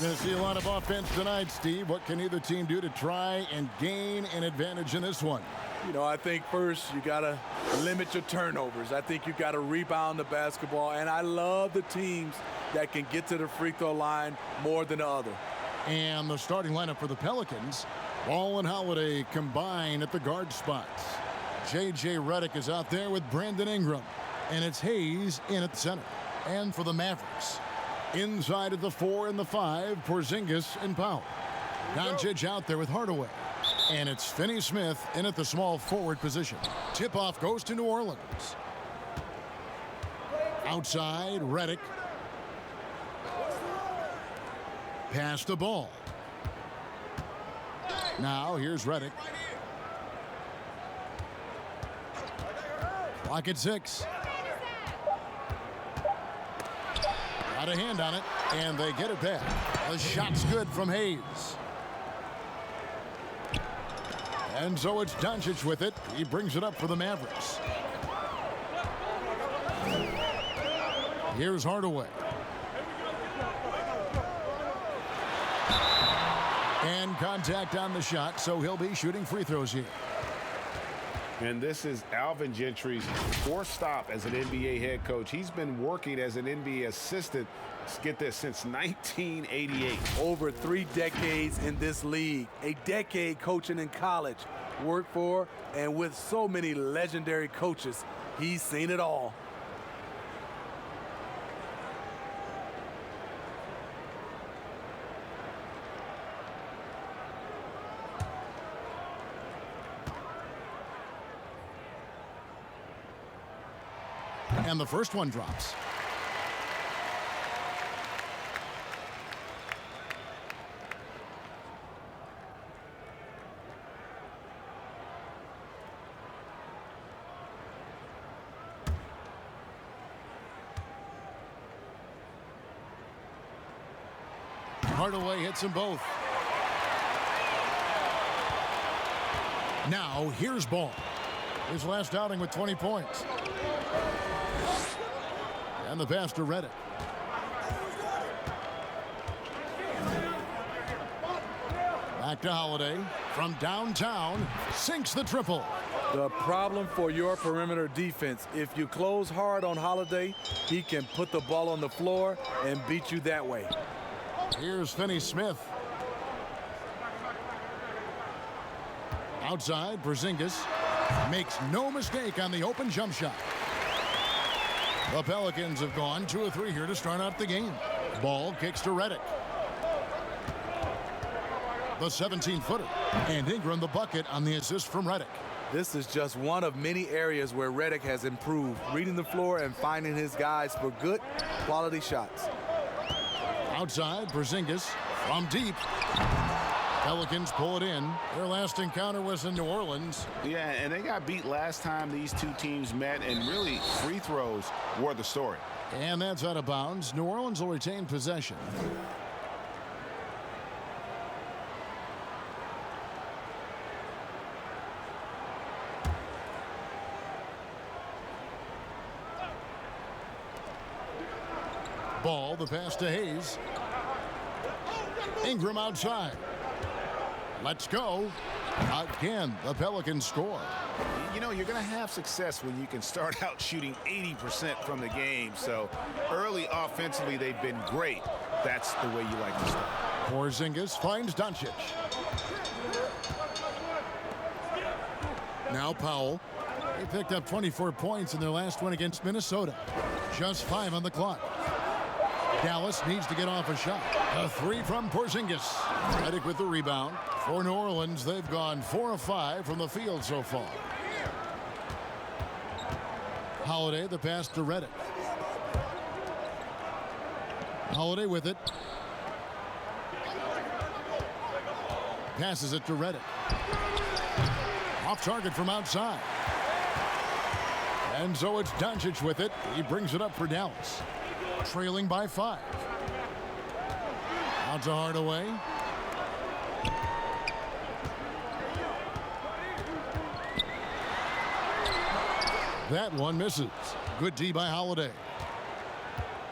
going to see a lot of offense tonight, Steve. What can either team do to try and gain an advantage in this one? You know, I think first you got to limit your turnovers. I think you got to rebound the basketball. And I love the teams that can get to the free throw line more than the other. And the starting lineup for the Pelicans, Ball and Holiday combine at the guard spots. J.J. Redick is out there with Brandon Ingram. And it's Hayes in at center. And for the Mavericks, inside of the 4 and the 5, Porzingis and Powell. Doncic out there with Hardaway. And it's Finney-Smith in at the small forward position. Tip-off goes to New Orleans. Outside, Redick. Pass the ball. Now here's Redick. Clock at 6. Got a hand on it, and they get it back. The shot's good from Hayes. And so it's Doncic with it. He brings it up for the Mavericks. Here's Hardaway. And contact on the shot, so he'll be shooting free throws here. And this is Alvin Gentry's fourth stop as an NBA head coach. He's been working as an NBA assistant, let's get this, since 1988. Over 3 decades in this league. A decade coaching in college. Worked for and with so many legendary coaches. He's seen it all. And the first one drops. Hardaway hits them both. Now here's Ball. His last outing with 20 points. And the pass to Redick. Back to Holiday. From downtown, sinks the triple. The problem for your perimeter defense, if you close hard on Holiday, he can put the ball on the floor and beat you that way. Here's Finney-Smith. Outside, Porzingis makes no mistake on the open jump shot. The Pelicans have gone 2 of 3 here to start out the game. Ball kicks to Redick. The 17-footer. And Ingram the bucket on the assist from Redick. This is just one of many areas where Redick has improved, reading the floor and finding his guys for good, quality shots. Outside, Porzingis from deep. Pelicans pull it in. Their last encounter was in New Orleans. Yeah, and they got beat last time these two teams met, and really free throws were the story. And that's out of bounds. New Orleans will retain possession. Ball, the pass to Hayes. Ingram outside. Let's go. Again, the Pelicans score. You know, you're going to have success when you can start out shooting 80% from the game. So early offensively, they've been great. That's the way you like to start. Porzingis finds Doncic. Now Powell. They picked up 24 points in their last one against Minnesota. Just 5 on the clock. Dallas needs to get off a shot. A 3 from Porzingis. Redick with the rebound. For New Orleans, they've gone 4 of 5 from the field so far. Holiday, the pass to Redick. Holiday with it. Passes it to Redick. Off target from outside. And so it's Doncic with it. He brings it up for Dallas. Trailing by 5. Out to Hardaway. That one misses. Good D by Holiday.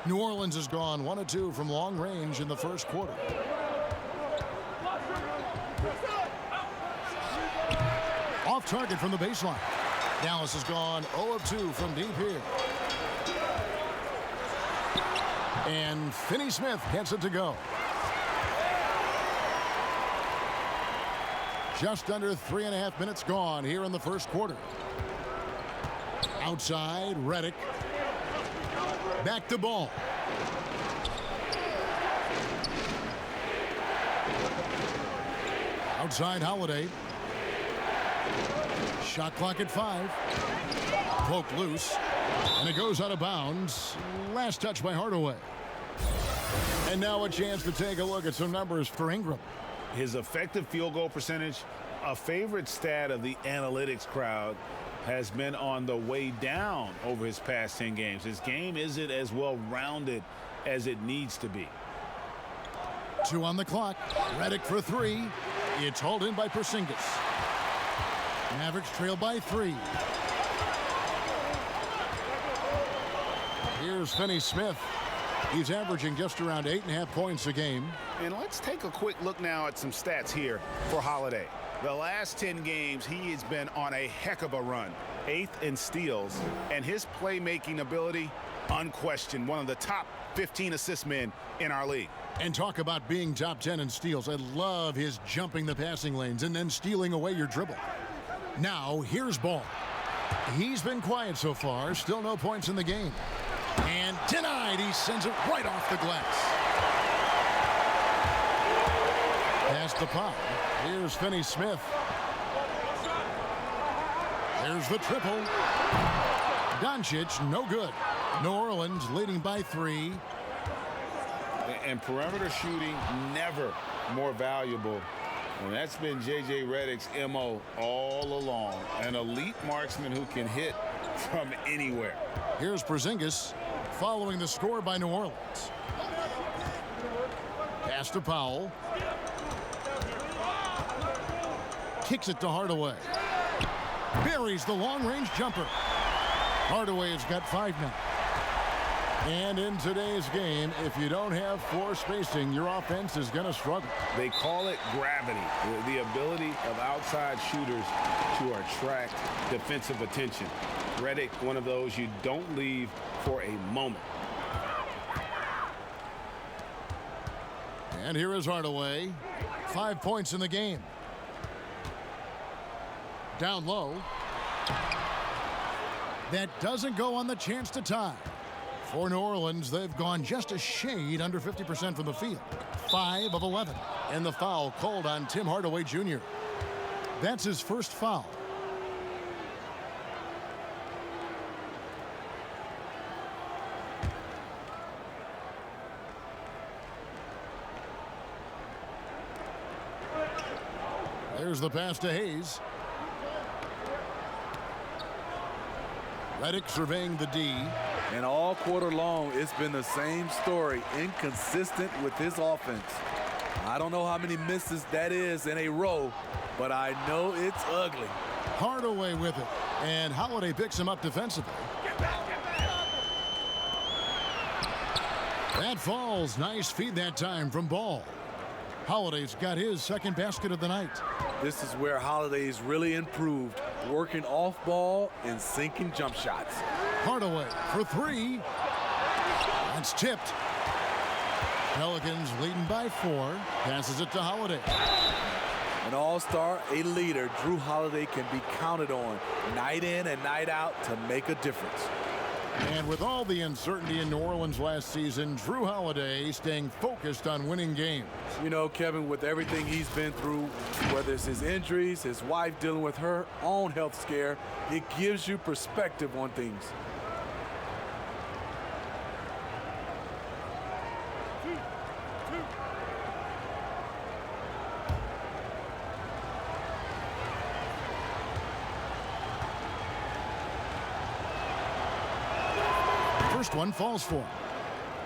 New Orleans has gone 1 of 2 from long range in the first quarter. Off target from the baseline. Dallas has gone 0 of 2 from deep here. And Finney Smith gets it to go. Just under 3.5 minutes gone here in the first quarter. Outside, Redick. Back to Ball. Outside, Holiday. Shot clock at 5. Poked loose. And it goes out of bounds. Last touch by Hardaway. And now a chance to take a look at some numbers for Ingram. His effective field goal percentage, a favorite stat of the analytics crowd, has been on the way down over his past 10 games. His game isn't as well-rounded as it needs to be. 2 on the clock. Redick for 3. It's hauled in by Porzingis. Mavericks trail by 3. Here's Finney Smith. He's averaging just around 8.5 points a game. And let's take a quick look now at some stats here for Holiday. The last 10 games, he has been on a heck of a run. 8th in steals, and his playmaking ability, unquestioned, one of the top 15 assist men in our league. And talk about being top 10 in steals. I love his jumping the passing lanes and then stealing away your dribble. Now, here's Ball. He's been quiet so far. Still no points in the game. And denied. He sends it right off the glass. Past the pop. Here's Finney Smith. There's the triple. Doncic, no good. New Orleans leading by 3. And perimeter shooting never more valuable. And that's been J.J. Redick's M.O. all along. An elite marksman who can hit from anywhere. Here's Porzingis following the score by New Orleans. Pass to Powell. Kicks it to Hardaway. Buries the long-range jumper. Hardaway has got 5 now. And in today's game, if you don't have floor spacing, your offense is going to struggle. They call it gravity, the ability of outside shooters to attract defensive attention. Redick, one of those you don't leave for a moment. And here is Hardaway. 5 points in the game. Down low. That doesn't go on the chance to tie. For New Orleans, they've gone just a shade under 50% from the field. 5 of 11. And the foul called on Tim Hardaway Jr. That's his first foul. There's the pass to Hayes. Redick surveying the D. And all quarter long, it's been the same story, inconsistent with his offense. I don't know how many misses that is in a row, but I know it's ugly. Hardaway with it, and Holiday picks him up defensively. That falls. Nice feed that time from Ball. Holiday's got his second basket of the night. This is where Holiday's really improved, working off ball and sinking jump shots. Hardaway for 3. That's tipped. Pelicans leading by 4. Passes it to Holiday. An all-star, a leader, Drew Holiday can be counted on night in and night out to make a difference. And with all the uncertainty in New Orleans last season, Drew Holiday staying focused on winning games. You know, Kevin, with everything he's been through, whether it's his injuries, his wife dealing with her own health scare, it gives you perspective on things. First one falls for him.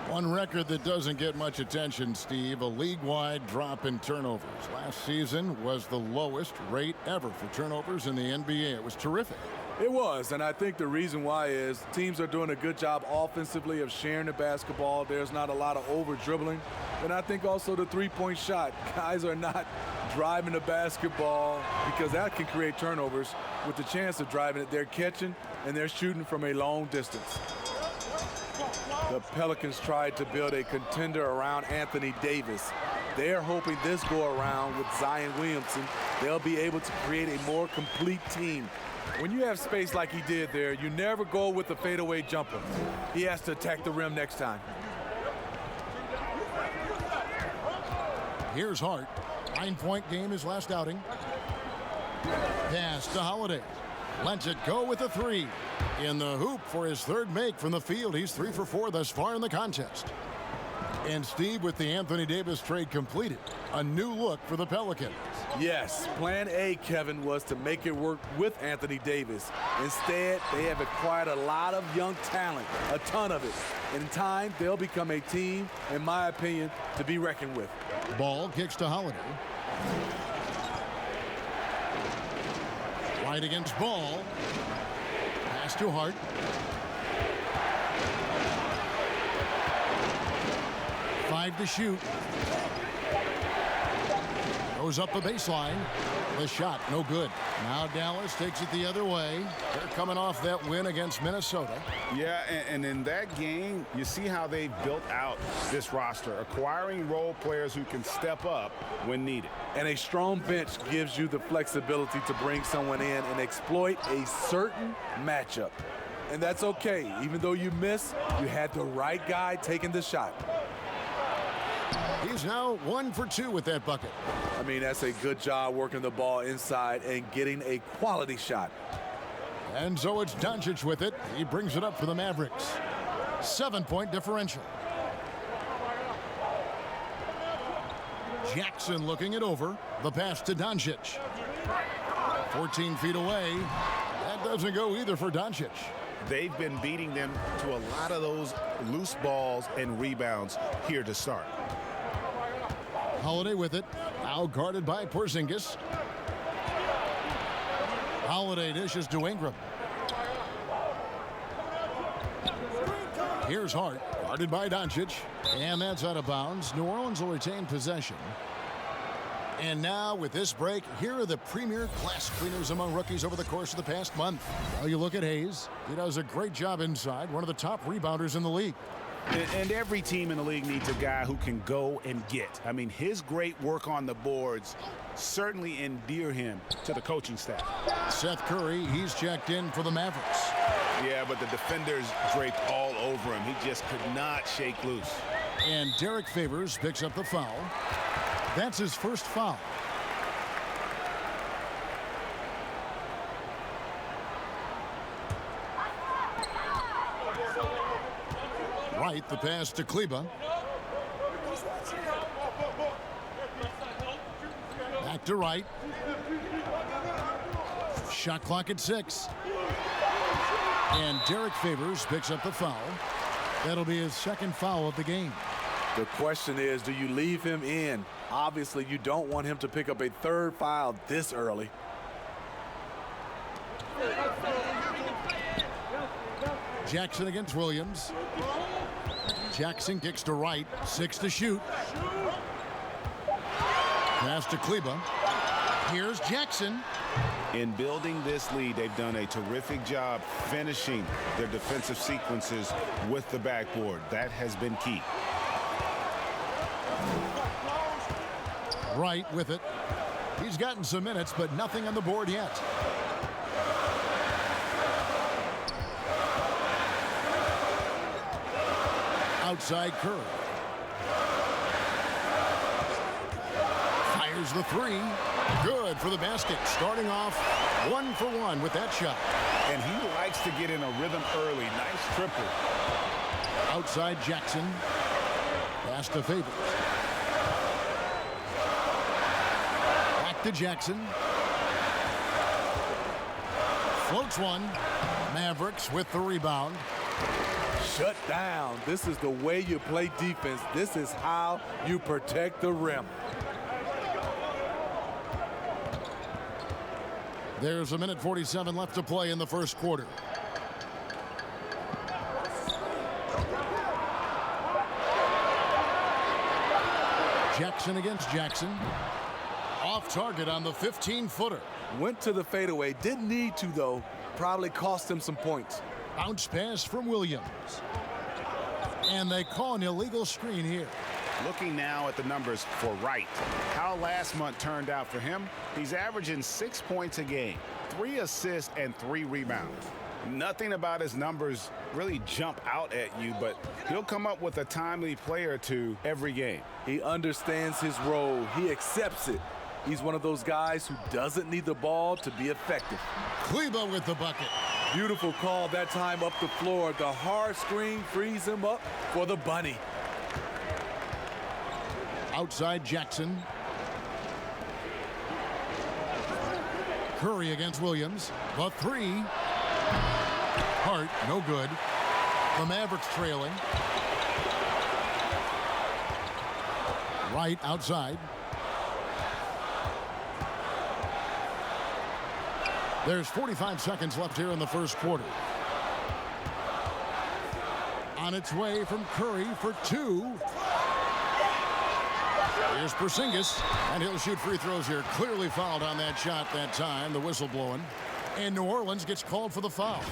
One record that doesn't get much attention, Steve, a league-wide drop in turnovers. Last season was the lowest rate ever for turnovers in the NBA. It was terrific. It was, and I think the reason why is teams are doing a good job offensively of sharing the basketball. There's not a lot of over-dribbling. And I think also the three-point shot. Guys are not driving the basketball because that can create turnovers. With the chance of driving it, they're catching and they're shooting from a long distance. The Pelicans tried to build a contender around Anthony Davis. They're hoping this go-around with Zion Williamson, they'll be able to create a more complete team. When you have space like he did there, you never go with the fadeaway jumper. He has to attack the rim next time. Here's Hart. 9-point game his last outing. Pass to Holiday. Lets it go with a three. In the hoop for his third make from the field. He's 3 for 4 thus far in the contest. And Steve, with the Anthony Davis trade completed, a new look for the Pelicans. Yes, plan A, Kevin, was to make it work with Anthony Davis. Instead, they have acquired a lot of young talent, a ton of it. In time, they'll become a team, in my opinion, to be reckoned with. Ball kicks to Holiday. Right against Ball. Pass to Hart. Five to shoot. Goes up the baseline. The shot, no good. Now Dallas takes it the other way. They're coming off that win against Minnesota. Yeah, and in that game, you see how they've built out this roster, acquiring role players who can step up when needed. And a strong bench gives you the flexibility to bring someone in and exploit a certain matchup. And that's okay. Even though you miss, you had the right guy taking the shot. He's now 1 for 2 with that bucket. I mean, that's a good job working the ball inside and getting a quality shot. And so it's Doncic with it. He brings it up for the Mavericks. 7-point differential. Jackson looking it over. The pass to Doncic. 14 feet away. That doesn't go either for Doncic. They've been beating them to a lot of those loose balls and rebounds here to start. Holiday with it. Now guarded by Porzingis. Holiday dishes to Ingram. Here's Hart, guarded by Doncic. And that's out of bounds. New Orleans will retain possession. And now, with this break, here are the premier class cleaners among rookies over the course of the past month. Well, you look at Hayes. He does a great job inside, one of the top rebounders in the league. And every team in the league needs a guy who can go and get. I mean, his great work on the boards certainly endear him to the coaching staff. Seth Curry, he's checked in for the Mavericks. Yeah, but the defenders draped all over him. He just could not shake loose. And Derek Favors picks up the foul. That's his first foul. Right, the pass to Kleba. Back to Wright. Shot clock at 6. And Derek Favors picks up the foul. That'll be his second foul of the game. The question is, do you leave him in? Obviously, you don't want him to pick up a third foul this early. Jackson against Williams. Jackson kicks to Wright. 6 to shoot. Pass to Kleba. Here's Jackson. In building this lead, they've done a terrific job finishing their defensive sequences with the backboard. That has been key. Wright with it. He's gotten some minutes, but nothing on the board yet. Outside Curry. Fires the three. Good for the basket. Starting off 1 for 1 with that shot. And he likes to get in a rhythm early. Nice triple. Outside Jackson. Pass to Favors. Back to Jackson. Floats one. Mavericks with the rebound. Shut down. This is the way you play defense. This is how you protect the rim. There's a minute 47 left to play in the first quarter. Jackson against Jackson. Off target on the 15-footer. Went to the fadeaway. Didn't need to, though. Probably cost him some points. Bounce pass from Williams. And they call an illegal screen here. Looking now at the numbers for Wright. How last month turned out for him? He's averaging 6 points a game, 3 assists, and 3 rebounds. Nothing about his numbers really jump out at you, but he'll come up with a timely play or two every game. He understands his role. He accepts it. He's one of those guys who doesn't need the ball to be effective. Kleba with the bucket. Beautiful call that time up the floor. The hard screen frees him up for the bunny. Outside Jackson. Curry against Williams. The three. Hart, no good. The Mavericks trailing. Wright outside. There's 45 seconds left here in the first quarter. On its way from Curry for 2. Here's Porzingis, and he'll shoot free throws here. Clearly fouled on that shot that time, the whistle blowing. And New Orleans gets called for the foul.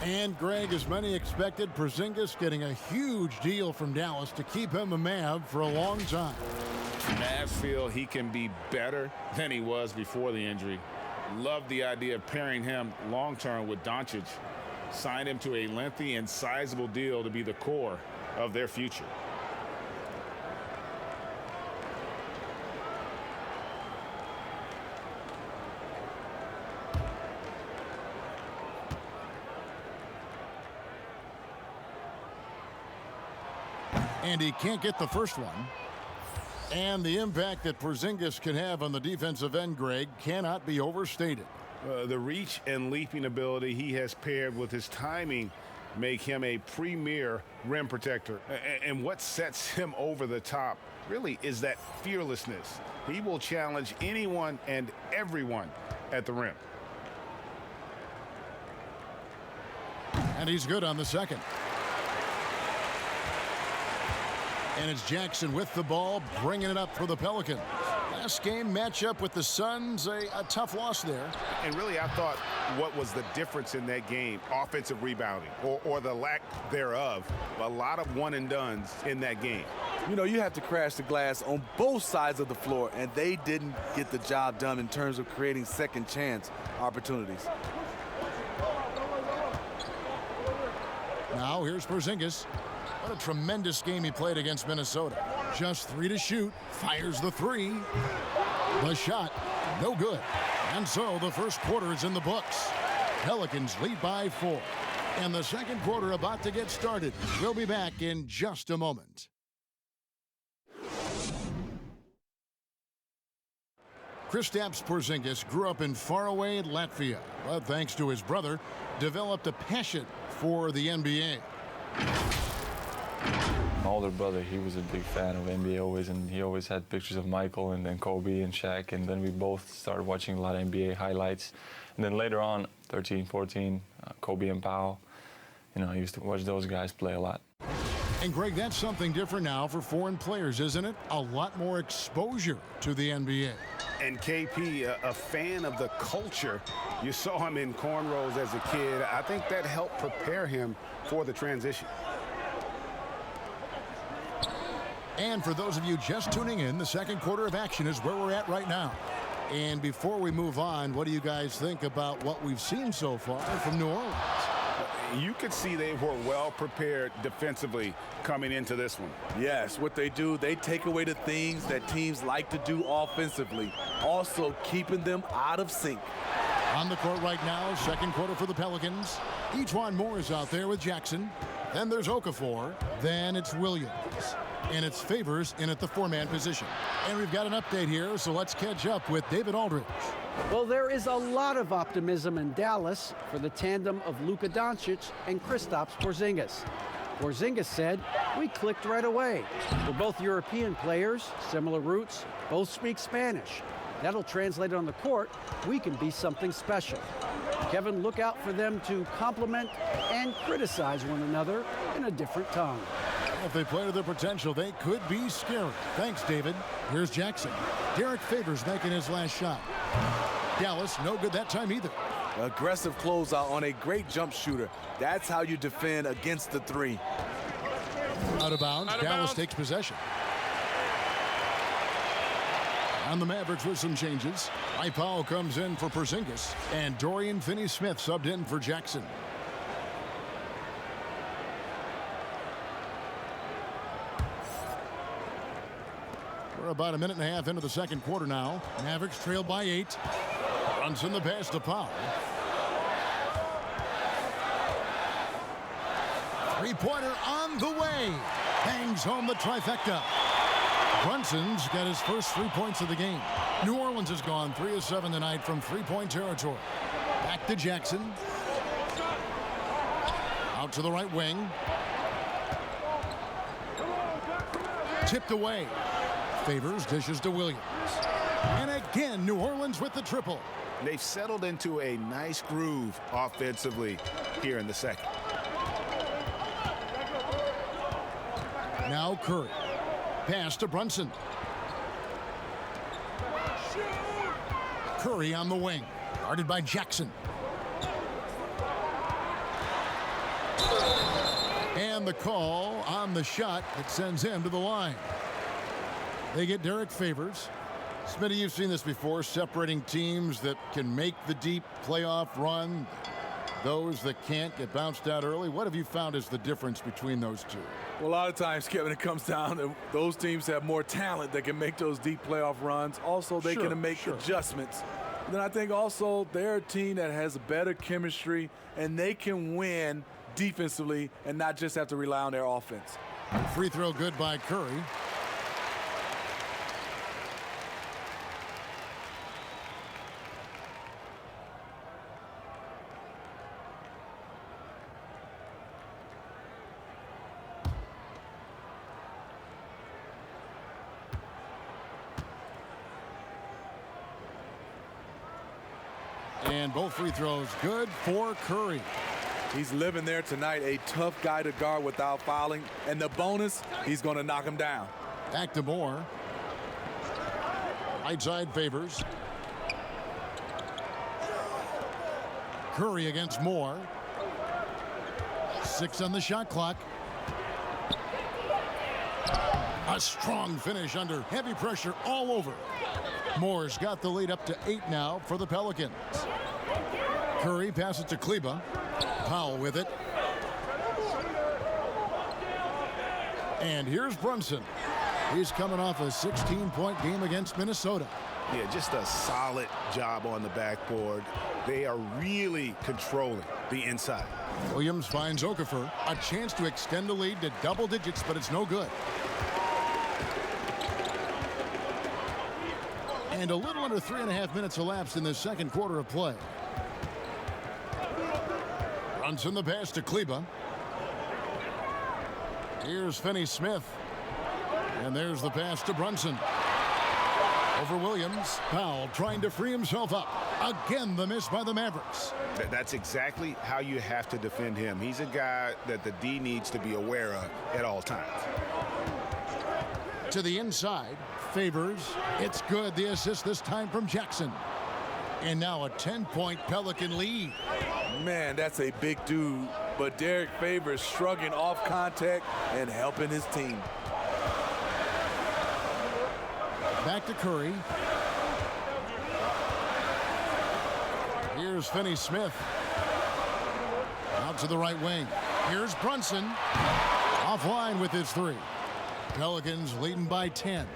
And Greg, as many expected, Porzingis getting a huge deal from Dallas to keep him a Mav for a long time. Mavs feel he can be better than he was before the injury. Love the idea of pairing him long-term with Doncic. Signed him to a lengthy and sizable deal to be the core of their future. And he can't get the first one. And the impact that Porzingis can have on the defensive end, Greg, cannot be overstated. The reach and leaping ability he has paired with his timing make him a premier rim protector. And what sets him over the top really is that fearlessness. He will challenge anyone and everyone at the rim. And he's good on the second. And it's Jackson with the ball, bringing it up for the Pelicans. Last game matchup with the Suns, a tough loss there. And really, I thought what was the difference in that game? Offensive rebounding, or the lack thereof. A lot of one-and-dones in that game. You know, you have to crash the glass on both sides of the floor, and they didn't get the job done in terms of creating second chance opportunities. Now here's Porzingis. What a tremendous game he played against Minnesota. Just 3 to shoot. Fires the 3. The shot, no good. And so the first quarter is in the books. Pelicans lead by 4. And the second quarter about to get started. We'll be back in just a moment. Kristaps Porzingis grew up in faraway Latvia, but thanks to his brother, developed a passion for the NBA. My older brother, he was a big fan of NBA always, and he always had pictures of Michael and then Kobe and Shaq, and then we both started watching a lot of NBA highlights. And then later on, 13, 14, Kobe and Powell, you know, I used to watch those guys play a lot. And Greg, that's something different now for foreign players, isn't it? A lot more exposure to the NBA. And KP, a fan of the culture. You saw him in cornrows as a kid. I think that helped prepare him for the transition. And for those of you just tuning in, the second quarter of action is where we're at right now. And before we move on, what do you guys think about what we've seen so far from New Orleans? You could see they were well prepared defensively coming into this one. Yes, what they do, they take away the things that teams like to do offensively, also keeping them out of sync. On the court right now, second quarter for the Pelicans. Ejuan Moore is out there with Jackson. Then there's Okafor. Then it's Williams. And it's Favors in at the four-man position. And we've got an update here, so let's catch up with David Aldridge. Well, there is a lot of optimism in Dallas for the tandem of Luka Doncic and Kristaps Porzingis. Porzingis said, "We clicked right away. We're both European players, similar roots, both speak Spanish. That'll translate on the court. We can be something special." Kevin, look out for them to compliment and criticize one another in a different tongue. If they play to their potential, they could be scary. Thanks, David. Here's Jackson. Derek Favors making his last shot. Dallas, no good that time either. Aggressive closeout on a great jump shooter. That's how you defend against the three. Out of bounds. Dallas takes possession. And the Mavericks with some changes. Mike Powell comes in for Porzingis, and Dorian Finney-Smith subbed in for Jackson. We're about a minute and a half into the second quarter now. Mavericks trail by 8. Brunson the pass to Powell. Three-pointer on the way. Bangs home the trifecta. Brunson's got his first 3 points of the game. New Orleans has gone 3 of 7 tonight from three-point territory. Back to Jackson. Out to the right wing. Tipped away. Favors dishes to Williams. And again, New Orleans with the triple. They've settled into a nice groove offensively here in the second. Now Curry. Pass to Brunson. Curry on the wing. Guarded by Jackson. And the call on the shot that sends him to the line. They get Derek Favors. Smitty, you've seen this before, separating teams that can make the deep playoff run, those that can't get bounced out early. What have you found is the difference between those two? Well, a lot of times, Kevin, it comes down to those teams have more talent that can make those deep playoff runs. Also, they can make adjustments. And then I think also they're a team that has better chemistry, and they can win defensively and not just have to rely on their offense. Free throw good by Curry. And both free throws good for Curry. He's living there tonight, a tough guy to guard without fouling. And the bonus, he's going to knock him down. Back to Moore. Right side Favors. Curry against Moore. 6 on the shot clock. A strong finish under heavy pressure all over. Moore's got the lead up to 8 now for the Pelicans. Curry passes to Kleba. Powell with it. And here's Brunson. He's coming off a 16-point game against Minnesota. Yeah, just a solid job on the backboard. They are really controlling the inside. Williams finds Okafor. A chance to extend the lead to double digits, but it's no good. And a little under 3.5 minutes elapsed in the second quarter of play. Brunson the pass to Kleba. Here's Finney-Smith. And there's the pass to Brunson. Over Williams. Powell trying to free himself up. Again, the miss by the Mavericks. That's exactly how you have to defend him. He's a guy that the D needs to be aware of at all times. To the inside. Favors. It's good. The assist this time from Jackson. And now a 10-point Pelican lead. Man, that's a big dude. But Derek Favors shrugging off contact and helping his team. Back to Curry. Here's Finney-Smith. Out to the right wing. Here's Brunson. Offline with his 3. Pelicans leading by 10.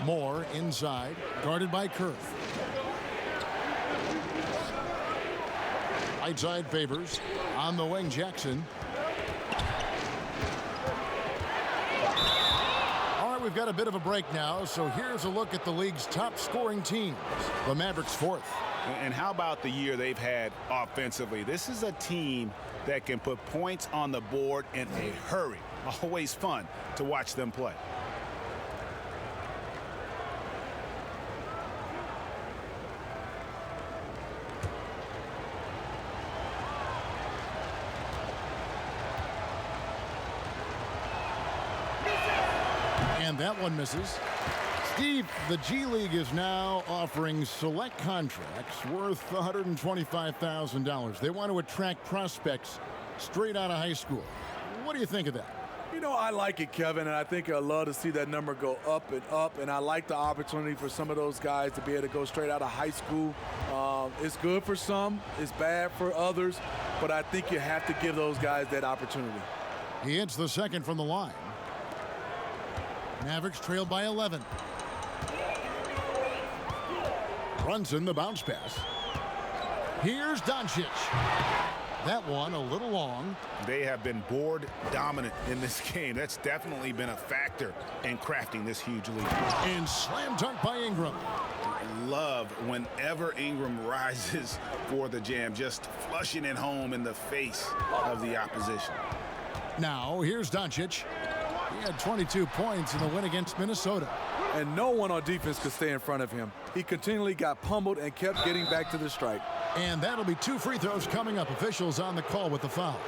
Moore inside, guarded by Curry. Right side Favors. On the wing, Jackson. Well, we've got a bit of a break now, so here's a look at the league's top scoring teams. The Mavericks fourth. And how about the year they've had offensively? This is a team that can put points on the board in a hurry. Always fun to watch them play. And that one misses. Steve, the G League is now offering select contracts worth $125,000. They want to attract prospects straight out of high school. What do you think of that? You know, I like it, Kevin, and I think I'd love to see that number go up and up, and I like the opportunity for some of those guys to be able to go straight out of high school. It's good for some, it's bad for others, but I think you have to give those guys that opportunity. He hits the second from the line. Mavericks trail by 11. Brunson, the bounce pass. Here's Doncic. That one a little long. They have been board dominant in this game. That's definitely been a factor in crafting this huge lead. And slam dunk by Ingram. Love whenever Ingram rises for the jam, just flushing it home in the face of the opposition. Now here's Doncic. He had 22 points in the win against Minnesota. And no one on defense could stay in front of him. He continually got pummeled and kept getting back to the stripe. And that'll be 2 free throws coming up. Officials on the call with the foul.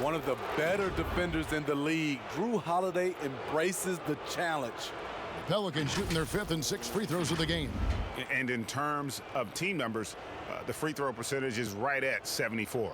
One of the better defenders in the league, Drew Holiday, embraces the challenge. The Pelicans shooting their 5th and 6th free throws of the game. And in terms of team numbers, the free throw percentage is right at 74.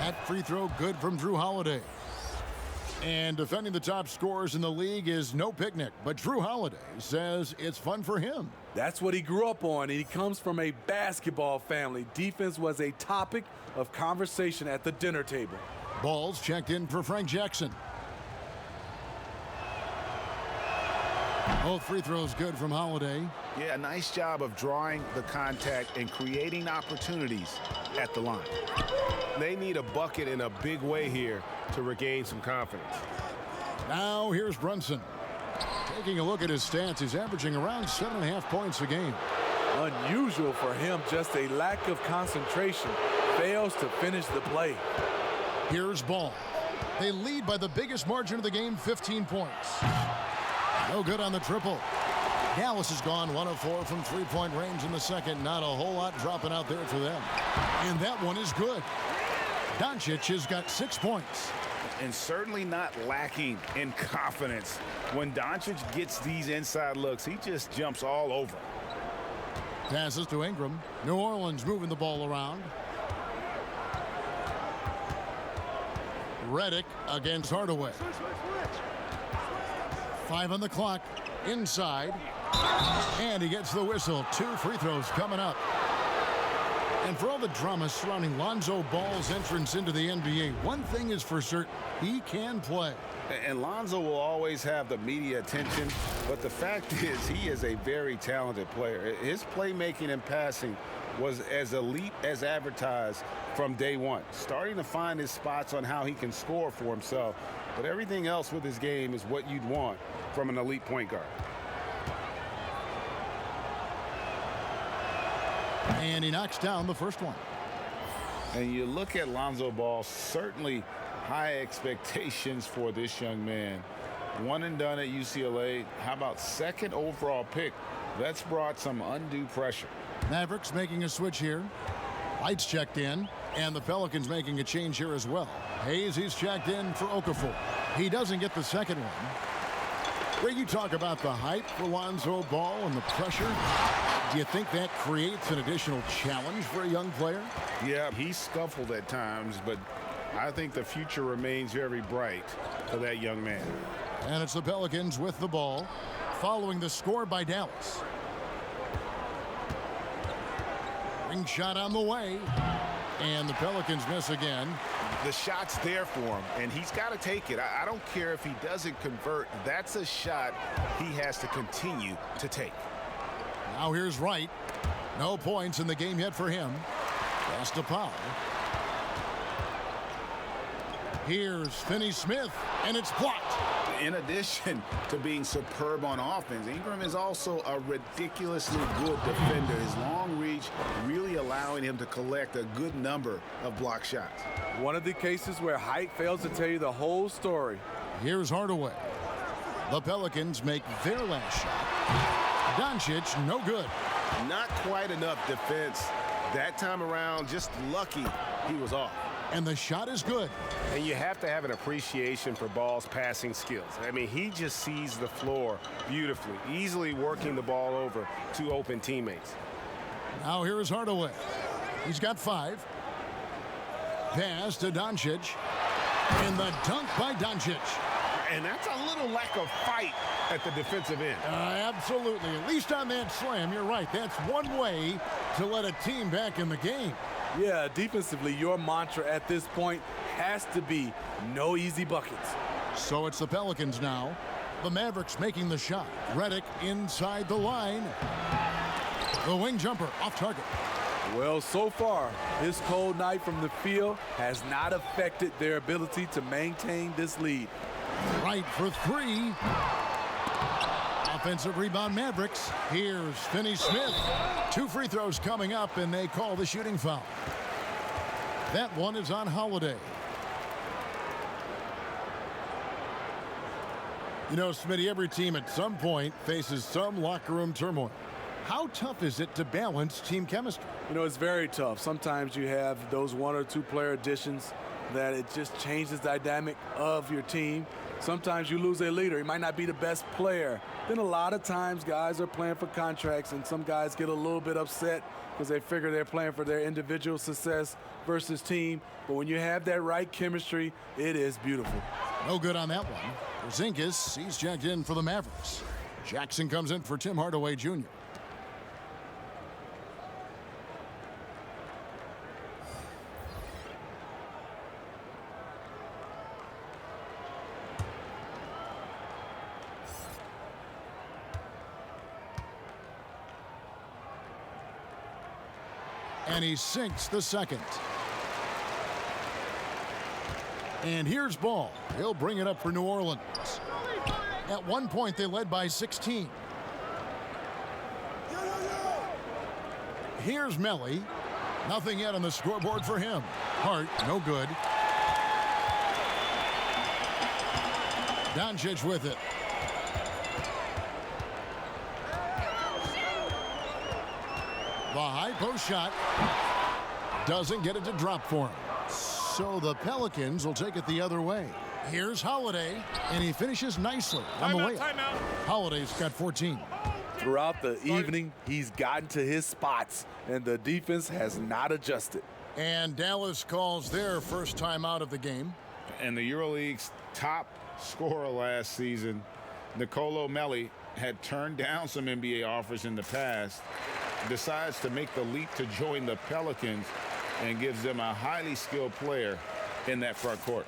That free throw good from Drew Holiday. And defending the top scorers in the league is no picnic, but Drew Holiday says it's fun for him. That's what he grew up on, and he comes from a basketball family. Defense was a topic of conversation at the dinner table. Balls checked in for Frank Jackson. Both free throws good from Holiday. Yeah, a nice job of drawing the contact and creating opportunities at the line. They need a bucket in a big way here to regain some confidence. Now here's Brunson. Taking a look at his stats, he's averaging around 7.5 points a game. Unusual for him, just a lack of concentration. Fails to finish the play. Here's Ball. They lead by the biggest margin of the game, 15 points. No good on the triple. Dallas has gone 1 of 4 from three-point range in the second. Not a whole lot dropping out there for them. And that one is good. Doncic has got 6 points. And certainly not lacking in confidence. When Doncic gets these inside looks, he just jumps all over. Passes to Ingram. New Orleans moving the ball around. Redick against Hardaway. 5 on the clock. Inside. And he gets the whistle. 2 free throws coming up. And for all the drama surrounding Lonzo Ball's entrance into the NBA, one thing is for certain, he can play. And Lonzo will always have the media attention, but the fact is he is a very talented player. His playmaking and passing was as elite as advertised from day one, starting to find his spots on how he can score for himself. But everything else with his game is what you'd want from an elite point guard. And he knocks down the first one. And you look at Lonzo Ball, certainly high expectations for this young man. 1 and done at UCLA. How about 2nd overall pick? That's brought some undue pressure. Mavericks making a switch here. Lights checked in, and the Pelicans making a change here as well. Hayes, he's checked in for Okafor. He doesn't get the second one. Ray, you talk about the hype for Lonzo Ball and the pressure. Do you think that creates an additional challenge for a young player? Yeah, he's scuffled at times, but I think the future remains very bright for that young man. And it's the Pelicans with the ball, following the score by Dallas. Ring shot on the way. And the Pelicans miss again. The shot's there for him, and he's got to take it. I don't care if he doesn't convert. That's a shot he has to continue to take. Now here's Wright. No points in the game yet for him. Pass to Powell. Here's Finney-Smith, and it's blocked. In addition to being superb on offense, Ingram is also a ridiculously good defender. His long reach really allowing him to collect a good number of block shots. One of the cases where height fails to tell you the whole story. Here's Hardaway. The Pelicans make their last shot. Doncic, no good. Not quite enough defense. That time around, just lucky he was off. And the shot is good. And you have to have an appreciation for Ball's passing skills. I mean, he just sees the floor beautifully, easily working the ball over to open teammates. Now here is Hardaway. He's got 5. Pass to Doncic. And the dunk by Doncic. And that's a little lack of fight at the defensive end. Absolutely. At least on that slam, you're right. That's one way to let a team back in the game. Yeah, defensively, your mantra at this point has to be no easy buckets. So it's the Pelicans now. The Mavericks making the shot. Redick inside the line. The wing jumper off target. Well, so far, this cold night from the field has not affected their ability to maintain this lead. Right for 3. Offensive rebound Mavericks. Here's Finney-Smith. 2 free throws coming up, and they call the shooting foul. That one is on Holiday. You know, Smitty, every team at some point faces some locker room turmoil. How tough is it to balance team chemistry? You know, it's very tough. Sometimes you have those 1 or 2 player additions that it just changes the dynamic of your team. Sometimes you lose a leader. He might not be the best player. Then a lot of times guys are playing for contracts, and some guys get a little bit upset because they figure they're playing for their individual success versus team. But when you have that right chemistry, it is beautiful. No good on that one. Porzingis, he's checked in for the Mavericks. Jackson comes in for Tim Hardaway Jr. And he sinks the second. And here's Ball. He'll bring it up for New Orleans. At one point, they led by 16. Here's Melly. Nothing yet on the scoreboard for him. Hart, no good. Doncic with it. The high post shot doesn't get it to drop for him. So the Pelicans will take it the other way. Here's Holiday, and he finishes nicely on the way. Holiday's got 14. Throughout the evening, he's gotten to his spots, and the defense has not adjusted. And Dallas calls their first time out of the game. And the EuroLeague's top scorer last season, Nicolo Melli, had turned down some NBA offers in the past, decides to make the leap to join the Pelicans and gives them a highly skilled player in that front court.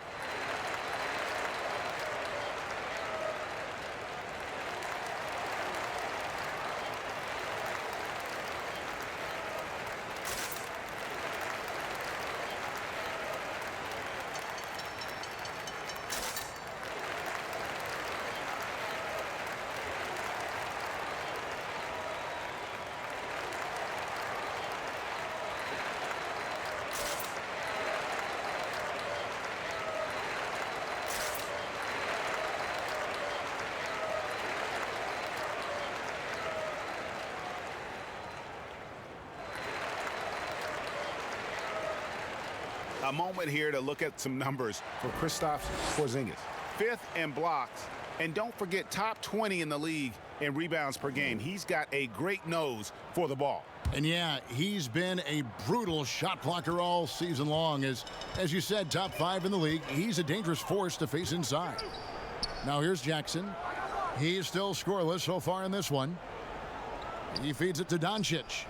A moment here to look at some numbers for Kristaps Porzingis. 5th in blocks, and don't forget top 20 in the league in rebounds per game. He's got a great nose for the ball. And yeah, he's been a brutal shot blocker all season long. As you said, top 5 in the league. He's a dangerous force to face inside. Now here's Jackson. He is still scoreless so far in this one. He feeds it to Doncic.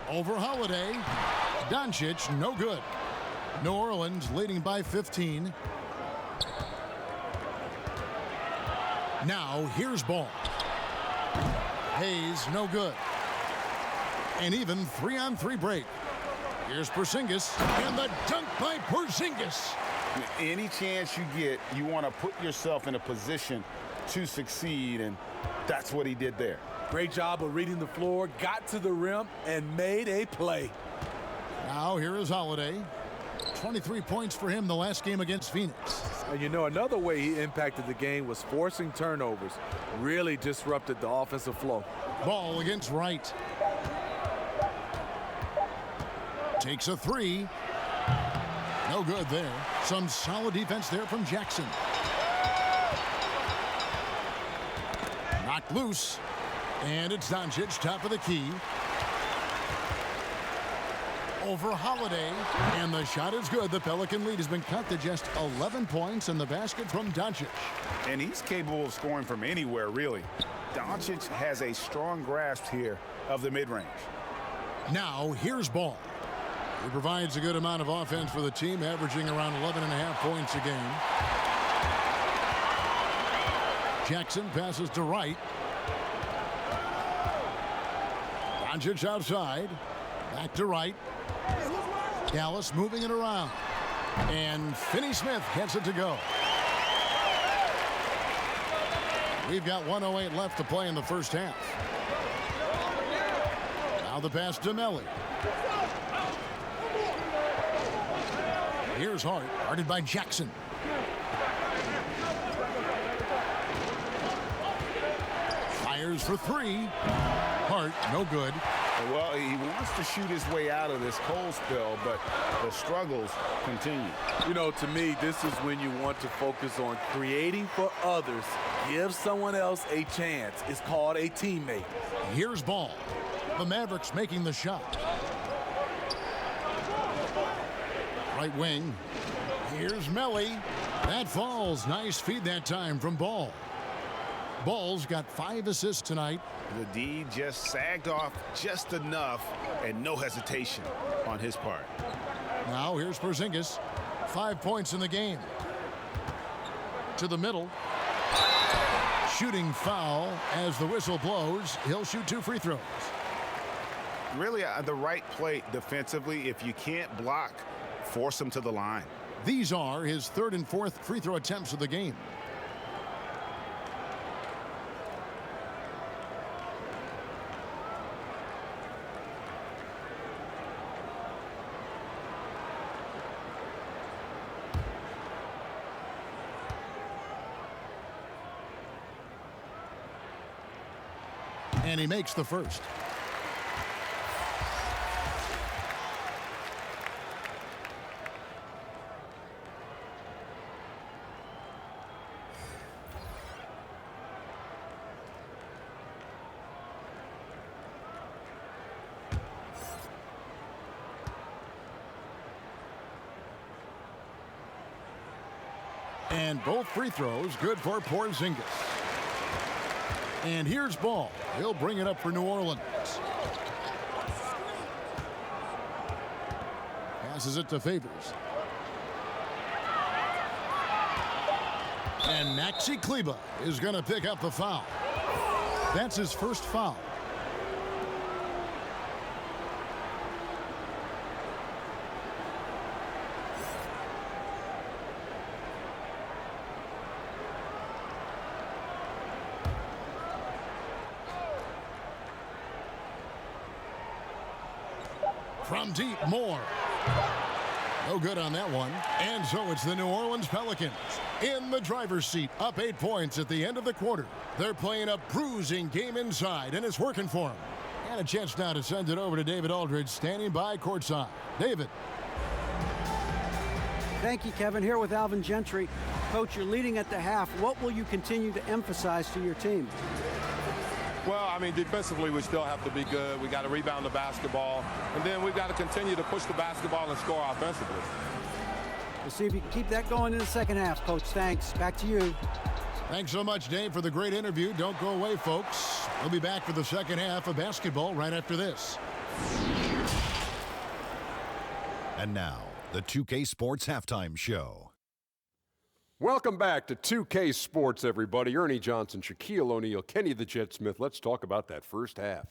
Over Holiday. Doncic, no good. New Orleans leading by 15. Now here's Ball. Hayes, no good. And even 3-on-3 break. Here's Porzingis, and the dunk by Porzingis. Any chance you get, you want to put yourself in a position to succeed, and that's what he did there. Great job of reading the floor, got to the rim, and made a play. Now here is Holiday. 23 points for him the last game against Phoenix. And you know, another way he impacted the game was forcing turnovers. Really disrupted the offensive flow. Ball against Wright. Takes a three. No good there. Some solid defense there from Jackson. Knocked loose. And it's Doncic, top of the key. Over Holiday. And the shot is good. The Pelican lead has been cut to just 11 points in the basket from Doncic. And he's capable of scoring from anywhere, really. Doncic has a strong grasp here of the mid-range. Now here's Ball. He provides a good amount of offense for the team, averaging around 11.5 points a game. Jackson passes to Wright. Doncic outside. Back to Wright. Dallas moving it around. And Finney-Smith gets it to go. We've got 1:08 left to play in the first half. Now the pass to Melly. Here's Hart, guarded by Jackson. Fires for three. Hart, no good. Well, he wants to shoot his way out of this cold spell, but the struggles continue. You know, to me, this is when you want to focus on creating for others. Give someone else a chance. It's called a teammate. Here's Ball. The Mavericks making the shot. Right wing. Here's Melly. That falls. Nice feed that time from Ball. Ball's got 5 assists tonight. The D just sagged off just enough, and no hesitation on his part. Now here's Porzingis. 5 points in the game. To the middle. Shooting foul as the whistle blows. He'll shoot 2 free throws. Really, the right play defensively. If you can't block, force him to the line. These are his 3rd and 4th free throw attempts of the game. And he makes the first. And both free throws good for Porzingis. And here's Ball. He'll bring it up for New Orleans. Passes it to Favors. And Maxi Kleber is going to pick up the foul. That's his first foul. From deep, Moore. No good on that one. And so it's the New Orleans Pelicans in the driver's seat, up 8 points at the end of the quarter. They're playing a bruising game inside, and it's working for them. And a chance now to send it over to David Aldridge, standing by courtside. David. Thank you, Kevin. Here with Alvin Gentry. Coach, you're leading at the half. What will you continue to emphasize to your team? Well, I mean, defensively, we still have to be good. We got to rebound the basketball. And then we've got to continue to push the basketball and score offensively. We'll see if you can keep that going in the second half, Coach. Thanks. Back to you. Thanks so much, Dave, for the great interview. Don't go away, folks. We'll be back for the second half of basketball right after this. And now, the 2K Sports Halftime Show. Welcome back to 2K Sports, everybody. Ernie Johnson, Shaquille O'Neal, Kenny the Jet Smith. Let's talk about that first half.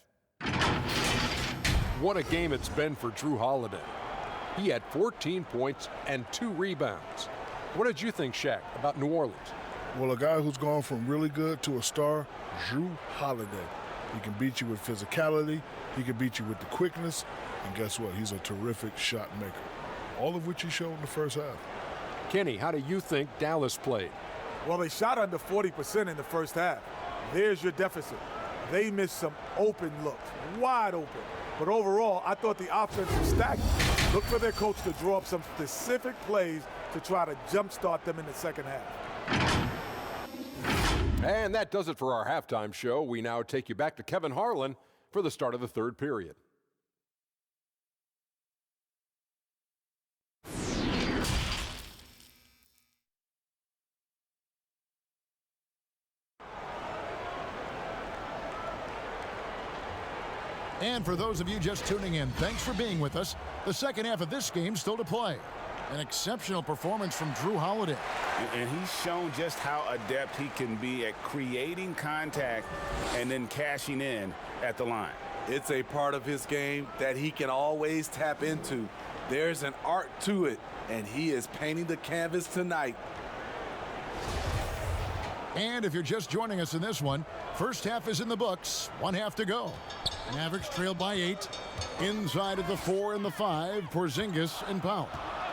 What a game it's been for Drew Holiday. He had 14 points and 2 rebounds. What did you think, Shaq, about New Orleans? Well, a guy who's gone from really good to a star, Drew Holiday. He can beat you with physicality. He can beat you with the quickness. And guess what? He's a terrific shot maker, all of which he showed in the first half. Kenny, how do you think Dallas played? Well, they shot under 40% in the first half. There's your deficit. They missed some open looks, wide open. But overall, I thought the offense was stagnant. Look for their coach to draw up some specific plays to try to jumpstart them in the second half. And that does it for our halftime show. We now take you back to Kevin Harlan for the start of the third period. And for those of you just tuning in, thanks for being with us. The second half of this game still to play. An exceptional performance from Drew Holiday. And he's shown just how adept he can be at creating contact and then cashing in at the line. It's a part of his game that he can always tap into. There's an art to it, and he is painting the canvas tonight. And if you're just joining us in this one, first half is in the books. 1 half to go. Mavericks trail by 8. Inside of the 4 and the 5, Porzingis and Powell.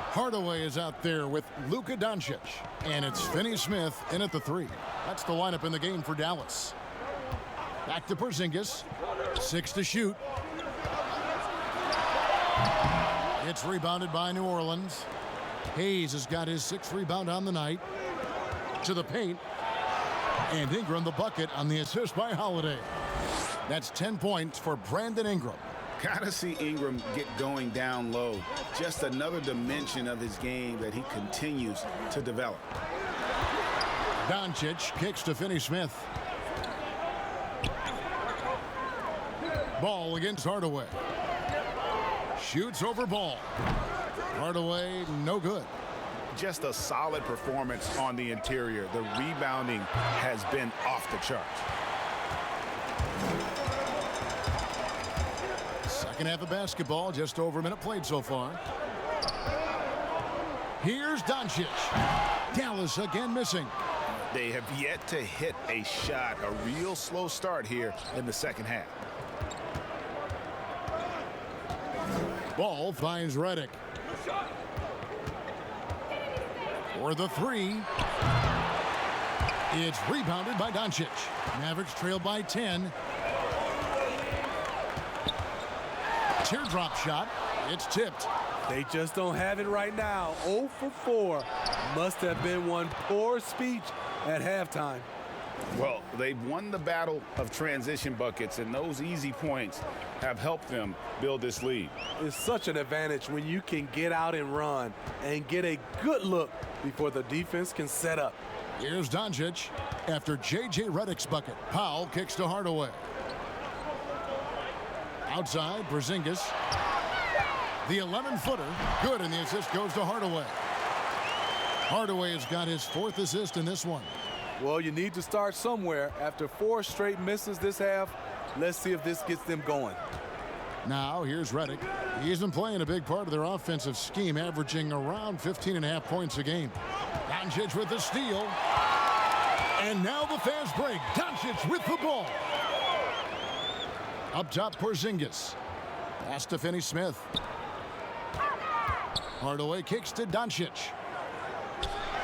Hardaway is out there with Luka Doncic. And it's Finney Smith in at the 3. That's the lineup in the game for Dallas. Back to Porzingis. 6 to shoot. It's rebounded by New Orleans. Hayes has got his 6th rebound on the night. To the paint. And Ingram the bucket on the assist by Holiday. That's 10 points for Brandon Ingram. Gotta see Ingram get going down low. Just another dimension of his game that he continues to develop. Doncic kicks to Finney Smith. Ball against Hardaway. Shoots over Ball. Hardaway, no good. Just a solid performance on the interior. The rebounding has been off the charts. Second half of basketball, just over a minute played so far. Here's Doncic. Dallas again missing. They have yet to hit a shot. A real slow start here in the second half. Ball finds Redick. For the 3. It's rebounded by Doncic. Mavericks trail by 10. Teardrop shot. It's tipped. They just don't have it right now. 0 for 4. Must have been one poor speech at halftime. Well, they've won the battle of transition buckets, and those easy points have helped them build this lead. It's such an advantage when you can get out and run and get a good look before the defense can set up. Here's Doncic after J.J. Redick's bucket. Powell kicks to Hardaway. Outside, Porzingis. The 11-footer, good, and the assist goes to Hardaway. Hardaway has got his 4th assist in this one. Well, you need to start somewhere. After 4 straight misses this half, let's see if this gets them going. Now, here's Redick. He's been playing a big part of their offensive scheme, averaging around 15.5 points a game. Doncic with the steal. And now the fast break. Doncic with the ball. Up top, Porzingis. Pass to Finney Smith. Hardaway kicks to Doncic.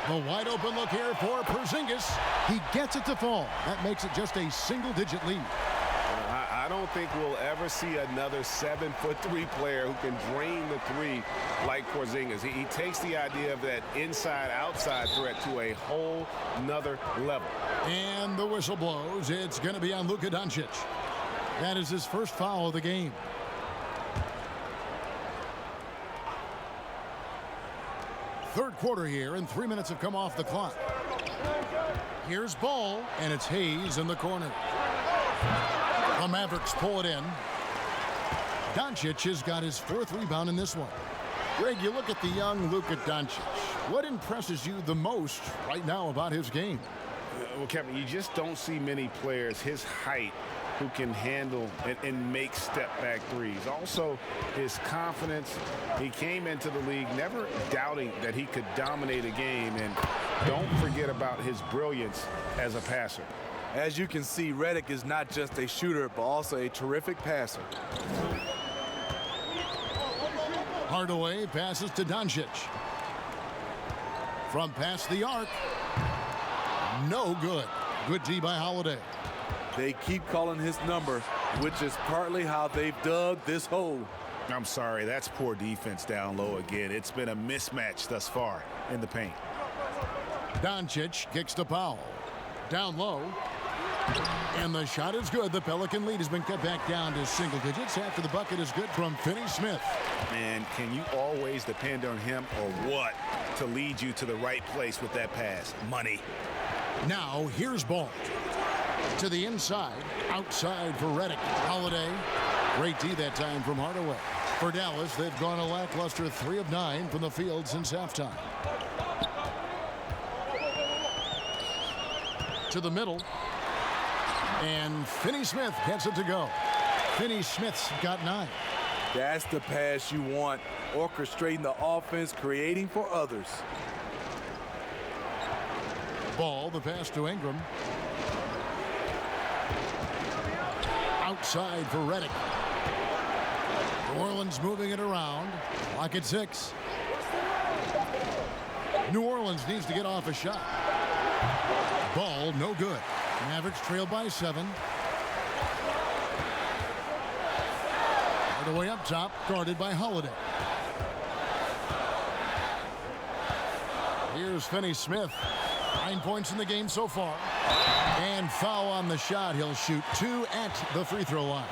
The wide open look here for Porzingis. He gets it to fall. That makes it just a single-digit lead. I don't think we'll ever see another 7'3" player who can drain the 3 like Porzingis. He takes the idea of that inside-outside threat to a whole nother level. And the whistle blows. It's going to be on Luka Doncic. That is his first foul of the game. Third quarter here, and 3 minutes have come off the clock. Here's Ball, and it's Hayes in the corner. The Mavericks pull it in. Doncic has got his 4th rebound in this one. Greg, you look at the young Luka Doncic. What impresses you the most right now about his game? Well, Kevin, you just don't see many players his height who can handle and make step-back threes. Also, his confidence. He came into the league never doubting that he could dominate a game. And don't forget about his brilliance as a passer. As you can see, Redick is not just a shooter, but also a terrific passer. Hardaway passes to Doncic. From past the arc. No good. Good D by Holiday. They keep calling his number, which is partly how they've dug this hole. I'm sorry, that's poor defense down low again. It's been a mismatch thus far in the paint. Doncic kicks to Powell. Down low. And the shot is good. The Pelican lead has been cut back down to single digits after the bucket is good from Finney-Smith. Man, can you always depend on him or what to lead you to the right place with that pass? Money. Now here's Ball. To the inside. Outside for Redick. Holiday. Great D that time from Hardaway. For Dallas, they've gone a lackluster 3 of 9 from the field since halftime. To the middle. And Finney-Smith gets it to go. Finney-Smith's got 9. That's the pass you want. Orchestrating the offense, creating for others. Ball, the pass to Ingram. Outside for Redick. New Orleans moving it around. Clock at 6. New Orleans needs to get off a shot. Ball, no good. Mavericks trail by 7. Hardaway up top, guarded by Holiday. Here's Finney-Smith. 9 points in the game so far. And foul on the shot. He'll shoot 2 at the free throw line.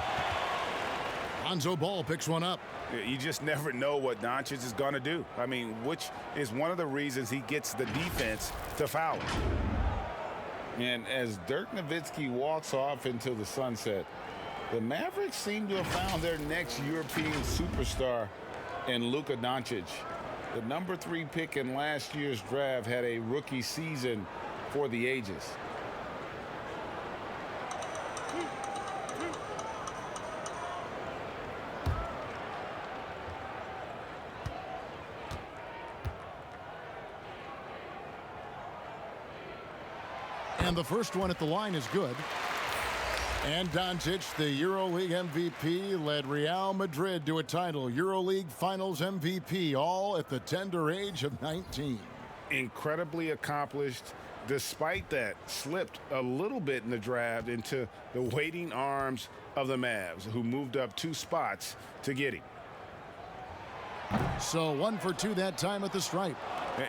Lonzo Ball picks one up. You just never know what Doncic is going to do. I mean, which is one of the reasons he gets the defense to foul him. And as Dirk Nowitzki walks off into the sunset, the Mavericks seem to have found their next European superstar in Luka Doncic. The number 3 pick in last year's draft had a rookie season for the ages. And the first one at the line is good. And Doncic, the EuroLeague MVP, led Real Madrid to a title. EuroLeague Finals MVP, all at the tender age of 19. Incredibly accomplished. Despite that, slipped a little bit in the draft into the waiting arms of the Mavs, who moved up 2 spots to get him. So 1 for 2 that time at the stripe.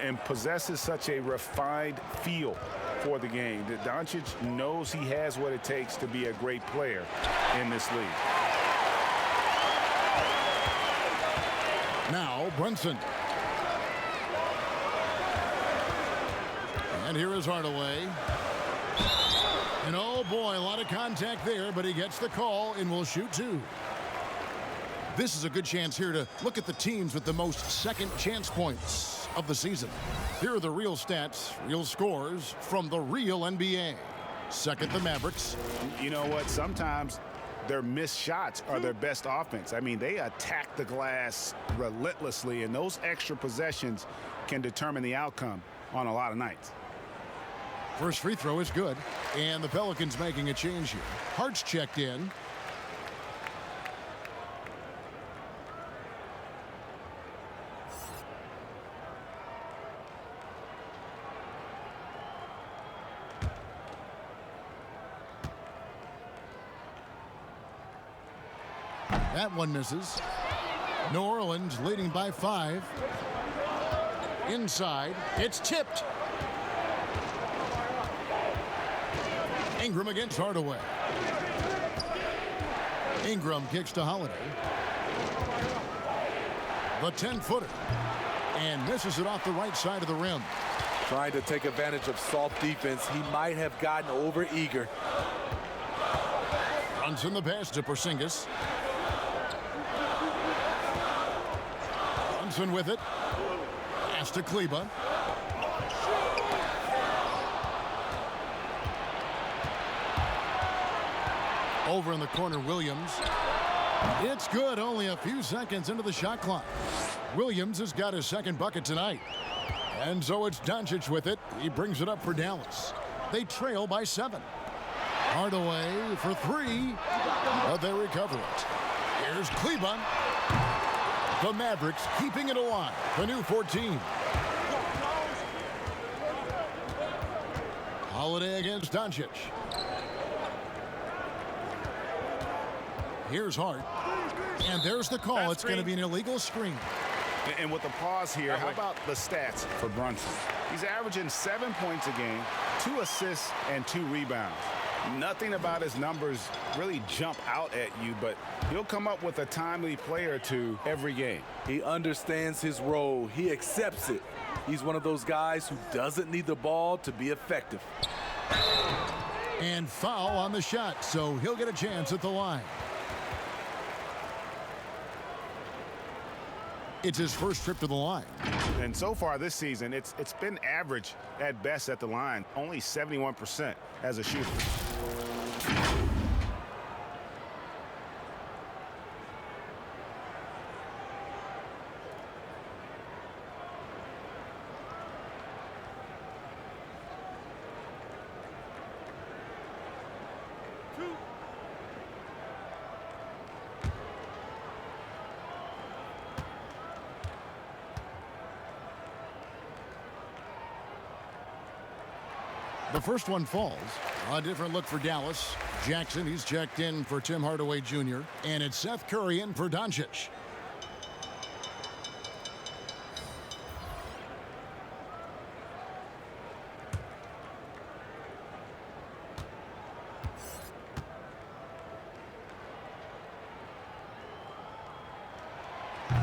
And possesses such a refined feel for the game that Doncic knows he has what it takes to be a great player in this league. Now Brunson. And here is Hardaway. And oh boy, a lot of contact there, but he gets the call and will shoot 2. This is a good chance here to look at the teams with the most second chance points of the season. Here are the real stats, real scores from the real NBA. Second, the Mavericks. You know what? Sometimes their missed shots are their best offense. I mean, they attack the glass relentlessly, and those extra possessions can determine the outcome on a lot of nights. First free throw is good, and the Pelicans making a change here. Hart's checked in. That one misses. New Orleans leading by 5. Inside, it's tipped. Ingram against Hardaway. Ingram kicks to Holiday. The 10-footer. And misses it off the right side of the rim. Trying to take advantage of soft defense. He might have gotten over-eager. Brunson the pass to Porzingis. Brunson with it. Pass to Kleba. Over in the corner, Williams. It's good, only a few seconds into the shot clock. Williams has got his second bucket tonight. And so it's Doncic with it. He brings it up for Dallas. They trail by 7. Hardaway for 3, but they recover it. Here's Kleba. The Mavericks keeping it alive. The new 14. Holiday against Doncic. Here's Hart. And there's the call. It's going to be an illegal screen. And with the pause here, how about the stats for Brunson? He's averaging 7 points a game, 2 assists, and 2 rebounds. Nothing about his numbers really jump out at you, but he'll come up with a timely play or two every game. He understands his role. He accepts it. He's one of those guys who doesn't need the ball to be effective. And foul on the shot, so he'll get a chance at the line. It's his first trip to the line. And so far this season, it's been average at best at the line, only 71% as a shooter. The first one falls. A different look for Dallas. Jackson, he's checked in for Tim Hardaway Jr. And it's Seth Curry in for Doncic.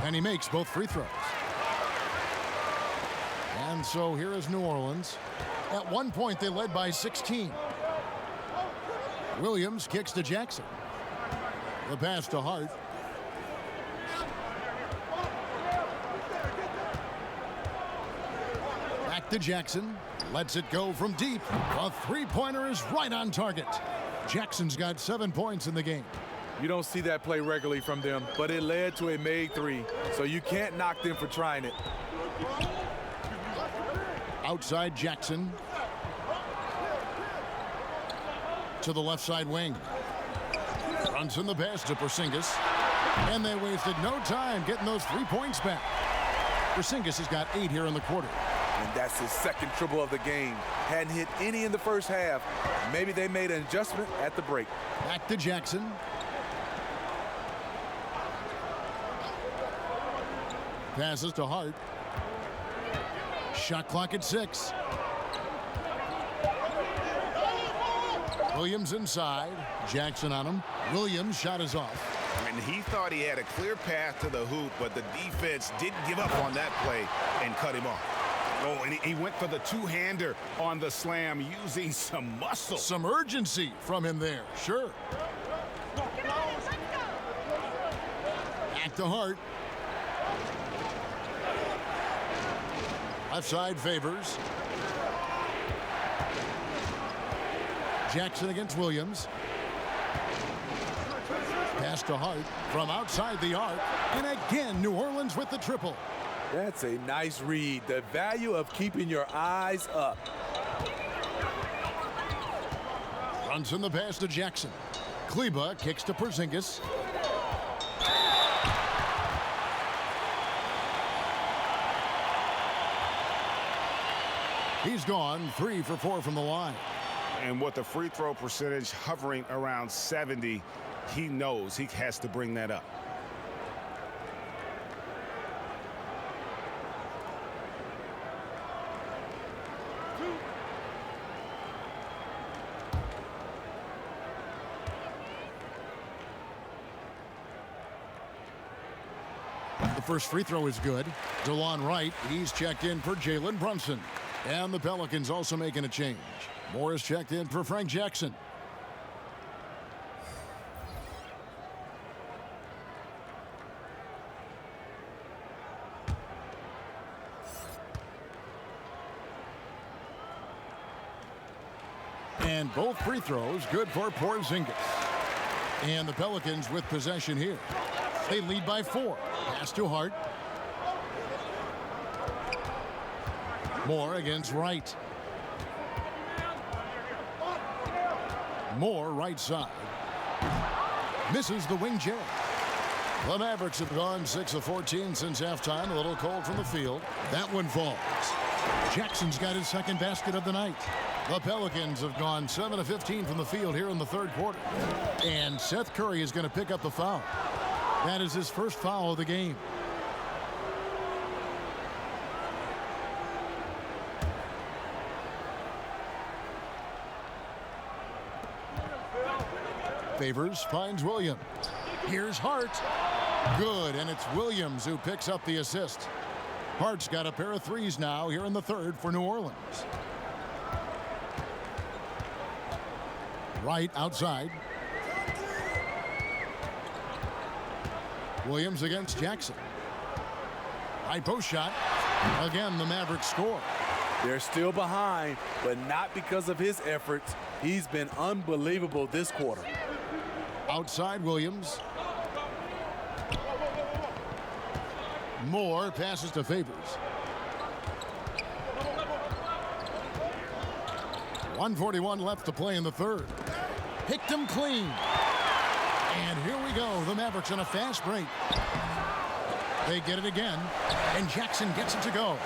And he makes both free throws. And so here is New Orleans. At one point, they led by 16. Williams kicks to Jackson. The pass to Hart. Back to Jackson. Lets it go from deep. A three-pointer is right on target. Jackson's got 7 points in the game. You don't see that play regularly from them, but it led to a made 3, so you can't knock them for trying it. Outside Jackson. To the left side wing. Brunson the pass to Porzingis. And they wasted no time getting those 3 points back. Porzingis has got 8 here in the quarter. And that's his second triple of the game. Hadn't hit any in the first half. Maybe they made an adjustment at the break. Back to Jackson. Passes to Hart. Shot clock at 6. Williams inside. Jackson on him. Williams shot is off. And he thought he had a clear path to the hoop, but the defense didn't give up on that play and cut him off. Oh, and he went for the two-hander on the slam using some muscle. Some urgency from him there. Sure. Back to Hart. Left side favors. Jackson against Williams. Pass to Hart from outside the arc. And again, New Orleans with the triple. That's a nice read. The value of keeping your eyes up. Brunson the pass to Jackson. Kleba kicks to Porzingis. He's gone 3 for 4 from the line. And with the free throw percentage hovering around 70, he knows he has to bring that up. The first free throw is good. DeLon Wright, he's checked in for Jalen Brunson. And the Pelicans also making a change. Morris checked in for Frank Jackson. And both free throws good for Porzingis. And the Pelicans with possession here. They lead by 4. Pass to Hart. Moore against Wright. Moore right side. Misses the wing jab. The Mavericks have gone 6 of 14 since halftime. A little cold from the field. That one falls. Jackson's got his second basket of the night. The Pelicans have gone 7 of 15 from the field here in the third quarter. And Seth Curry is going to pick up the foul. That is his first foul of the game. Favors finds Williams. Here's Hart. Good, and it's Williams who picks up the assist. Hart's got a pair of threes now here in the third for New Orleans. Right outside. Williams against Jackson. High post shot. Again, the Mavericks score. They're still behind, but not because of his efforts. He's been unbelievable this quarter. Outside Williams. Moore passes to Favors. 1:41 left to play in the third. Picked him clean. And here we go. The Mavericks on a fast break. They get it again. And Jackson gets it to go.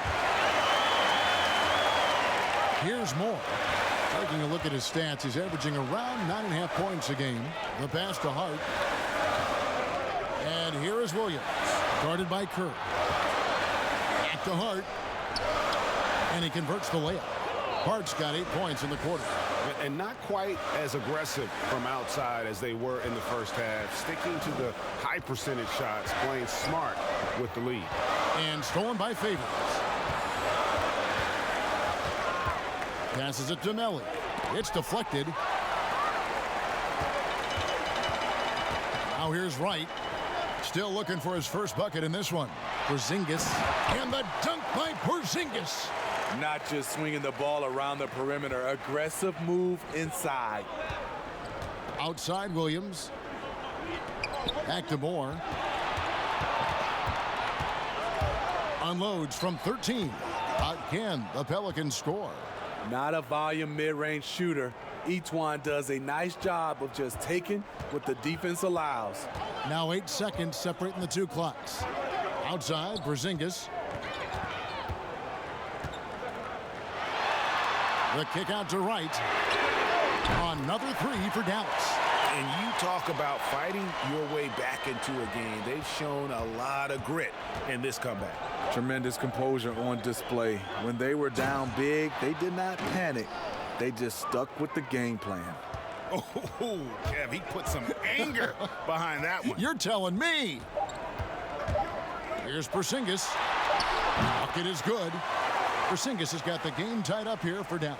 Here's Moore. Taking a look at his stats, he's averaging around 9.5 points a game. The pass to Hart. And here is Williams. Guarded by Kerr. Back to Hart. And he converts the layup. Hart's got 8 points in the quarter. And not quite as aggressive from outside as they were in the first half. Sticking to the high percentage shots, playing smart with the lead. And stolen by Favors. Passes it to Melly. It's deflected. Now here's Wright. Still looking for his first bucket in this one. Porzingis. And the dunk by Porzingis. Not just swinging the ball around the perimeter. Aggressive move inside. Outside Williams. Back to Moore. Unloads from 13. Again, the Pelicans score. Not a volume mid-range shooter. Etuan does a nice job of just taking what the defense allows. Now 8 seconds separating the two clocks. Outside, Porzingis. The kick out to Wright. Another three for Dallas. And you talk about fighting your way back into a game. They've shown a lot of grit in this comeback. Tremendous composure on display. When they were down big, they did not panic. They just stuck with the game plan. Oh, Kev, he put some anger behind that one. You're telling me. Here's Porzingis. Bucket is good. Porzingis has got the game tied up here for Dallas.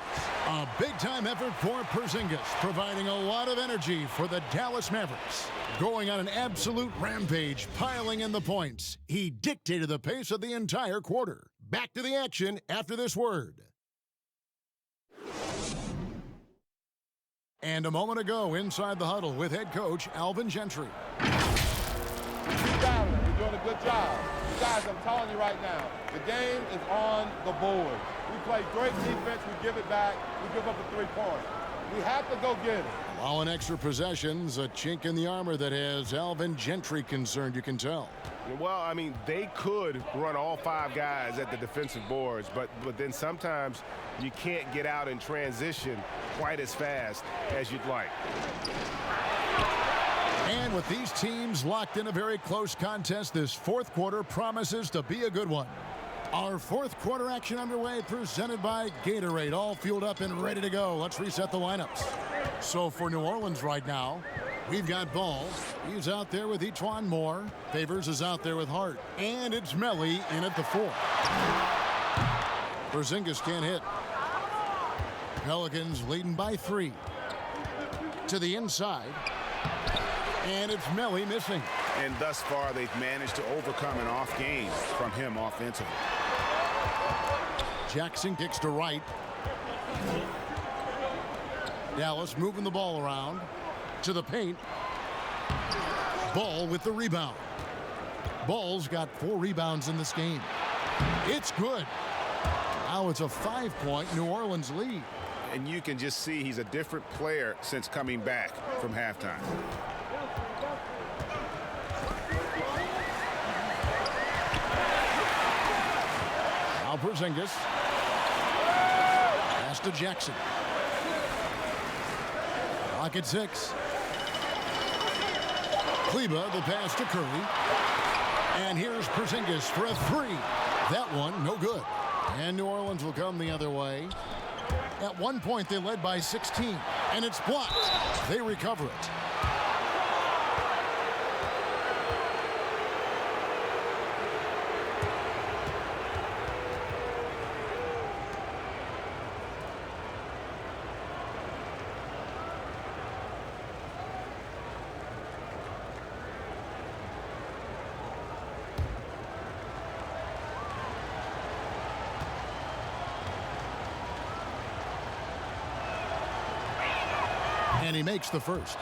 A big-time effort for Porzingis, providing a lot of energy for the Dallas Mavericks. Going on an absolute rampage, piling in the points. He dictated the pace of the entire quarter. Back to the action after this word. And a moment ago, inside the huddle with head coach Alvin Gentry. Keep battling. You're doing a good job. You guys, I'm telling you right now, the game is on the board. We play great defense. We give it back. We give up a 3-point. We have to go get it. Allowing extra possessions, a chink in the armor that has Alvin Gentry concerned, you can tell. Well, I mean, they could run all 5 guys at the defensive boards, but then sometimes you can't get out in transition quite as fast as you'd like. And with these teams locked in a very close contest, this fourth quarter promises to be a good one. Our fourth quarter action underway, presented by Gatorade, all fueled up and ready to go. Let's reset the lineups. So for New Orleans right now, we've got Ball. He's out there with Etuan Moore. Favors is out there with Hart. And it's Melly in at the 4. Porzingis can't hit. Pelicans leading by 3. To the inside. And it's Melly missing. And thus far, they've managed to overcome an off game from him offensively. Jackson kicks to Wright. Dallas moving the ball around to the paint. Ball with the rebound. Ball's got 4 rebounds in this game. It's good. Now it's a 5-point New Orleans lead. And you can just see he's a different player since coming back from halftime. Now Porzingis. Pass to Jackson. Clock at 6. Kleba, the pass to Curry. And here's Porzingis for a 3. That one, no good. And New Orleans will come the other way. At one point, they led by 16. And it's blocked. They recover it. And he makes the first.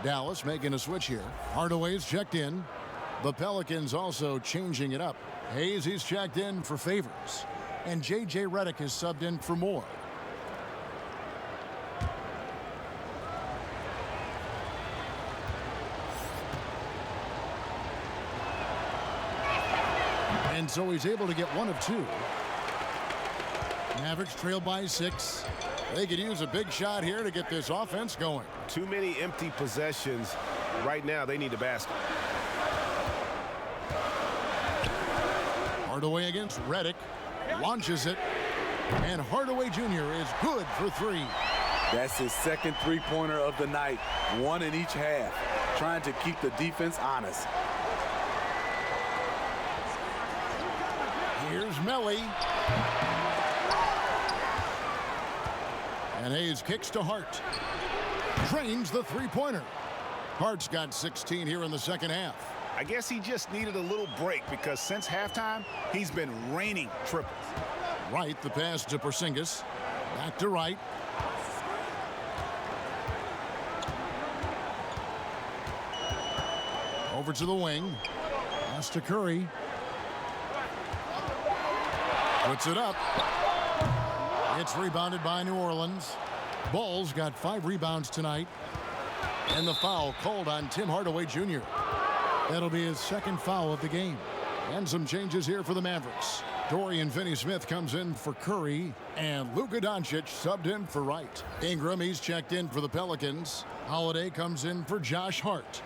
Dallas making a switch here. Hardaway's checked in. The Pelicans also changing it up. Hayes, he's checked in for Favors. And J.J. Redick is subbed in for Moore. And so he's able to get 1 of 2. Mavericks trail by 6. They could use a big shot here to get this offense going. Too many empty possessions. Right now, they need the basket. Hardaway against Redick. Launches it. And Hardaway Jr. is good for 3. That's his second three-pointer of the night. 1 in each half. Trying to keep the defense honest. Here's Melly. And Hayes kicks to Hart. Drains the three-pointer. Hart's got 16 here in the second half. I guess he just needed a little break because since halftime, he's been raining triples. Wright, the pass to Porzingis. Back to Wright. Over to the wing. Pass to Curry. Puts it up. It's rebounded by New Orleans. Ball's got 5 rebounds tonight. And the foul called on Tim Hardaway Jr. That'll be his second foul of the game. And some changes here for the Mavericks. Dorian Finney-Smith comes in for Curry. And Luka Doncic subbed in for Wright. Ingram, he's checked in for the Pelicans. Holiday comes in for Josh Hart.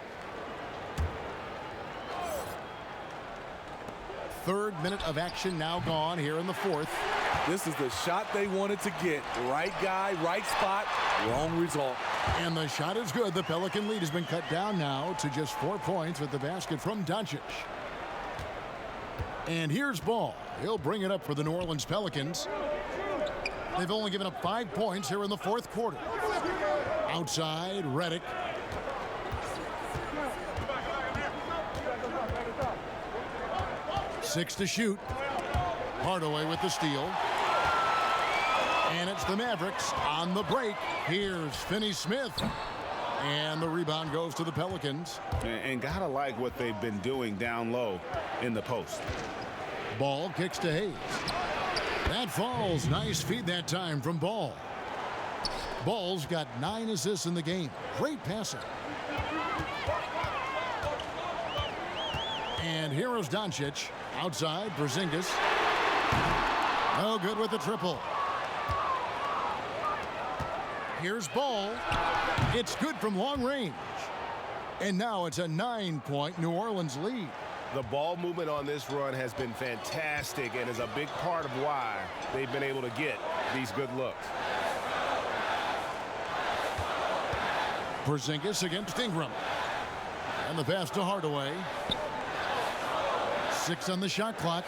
3rd minute of action now gone here in the 4th. This is the shot they wanted to get. Right guy, right spot, wrong result. And the shot is good. The Pelican lead has been cut down now to just 4 points with the basket from Doncic. And here's Ball. He'll bring it up for the New Orleans Pelicans. They've only given up 5 points here in the 4th quarter. Outside, Redick. Six to shoot. Hardaway with the steal. And it's the Mavericks on the break. Here's Finney-Smith. And the rebound goes to the Pelicans. And gotta like what they've been doing down low in the post. Ball kicks to Hayes. That falls. Nice feed that time from Ball. Ball's got 9 assists in the game. Great passing. And here is Doncic. Outside, Porzingis. No good with the triple. Here's Ball. It's good from long range. And now it's a 9-point New Orleans lead. The ball movement on this run has been fantastic and is a big part of why they've been able to get these good looks. Porzingis against Ingram. And the pass to Hardaway. 6 on the shot clock.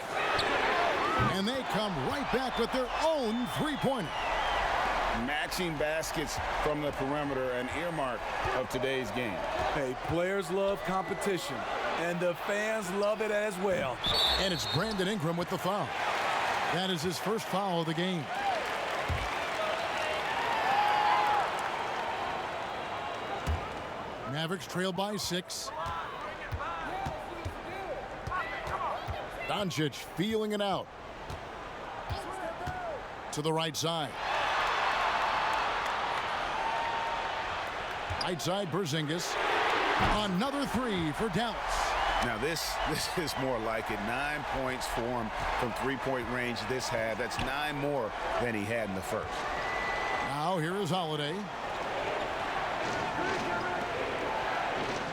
And they come right back with their own three-pointer. Matching baskets from the perimeter, an earmark of today's game. Hey, players love competition, and the fans love it as well. And it's Brandon Ingram with the foul. That is his first foul of the game. Mavericks trail by 6. Doncic feeling it out. To the right side. Right side, Porzingis. Another 3 for Dallas. Now this is more like it. 9 points for him from three-point range this half. That's 9 more than he had in the first. Now here is Holiday.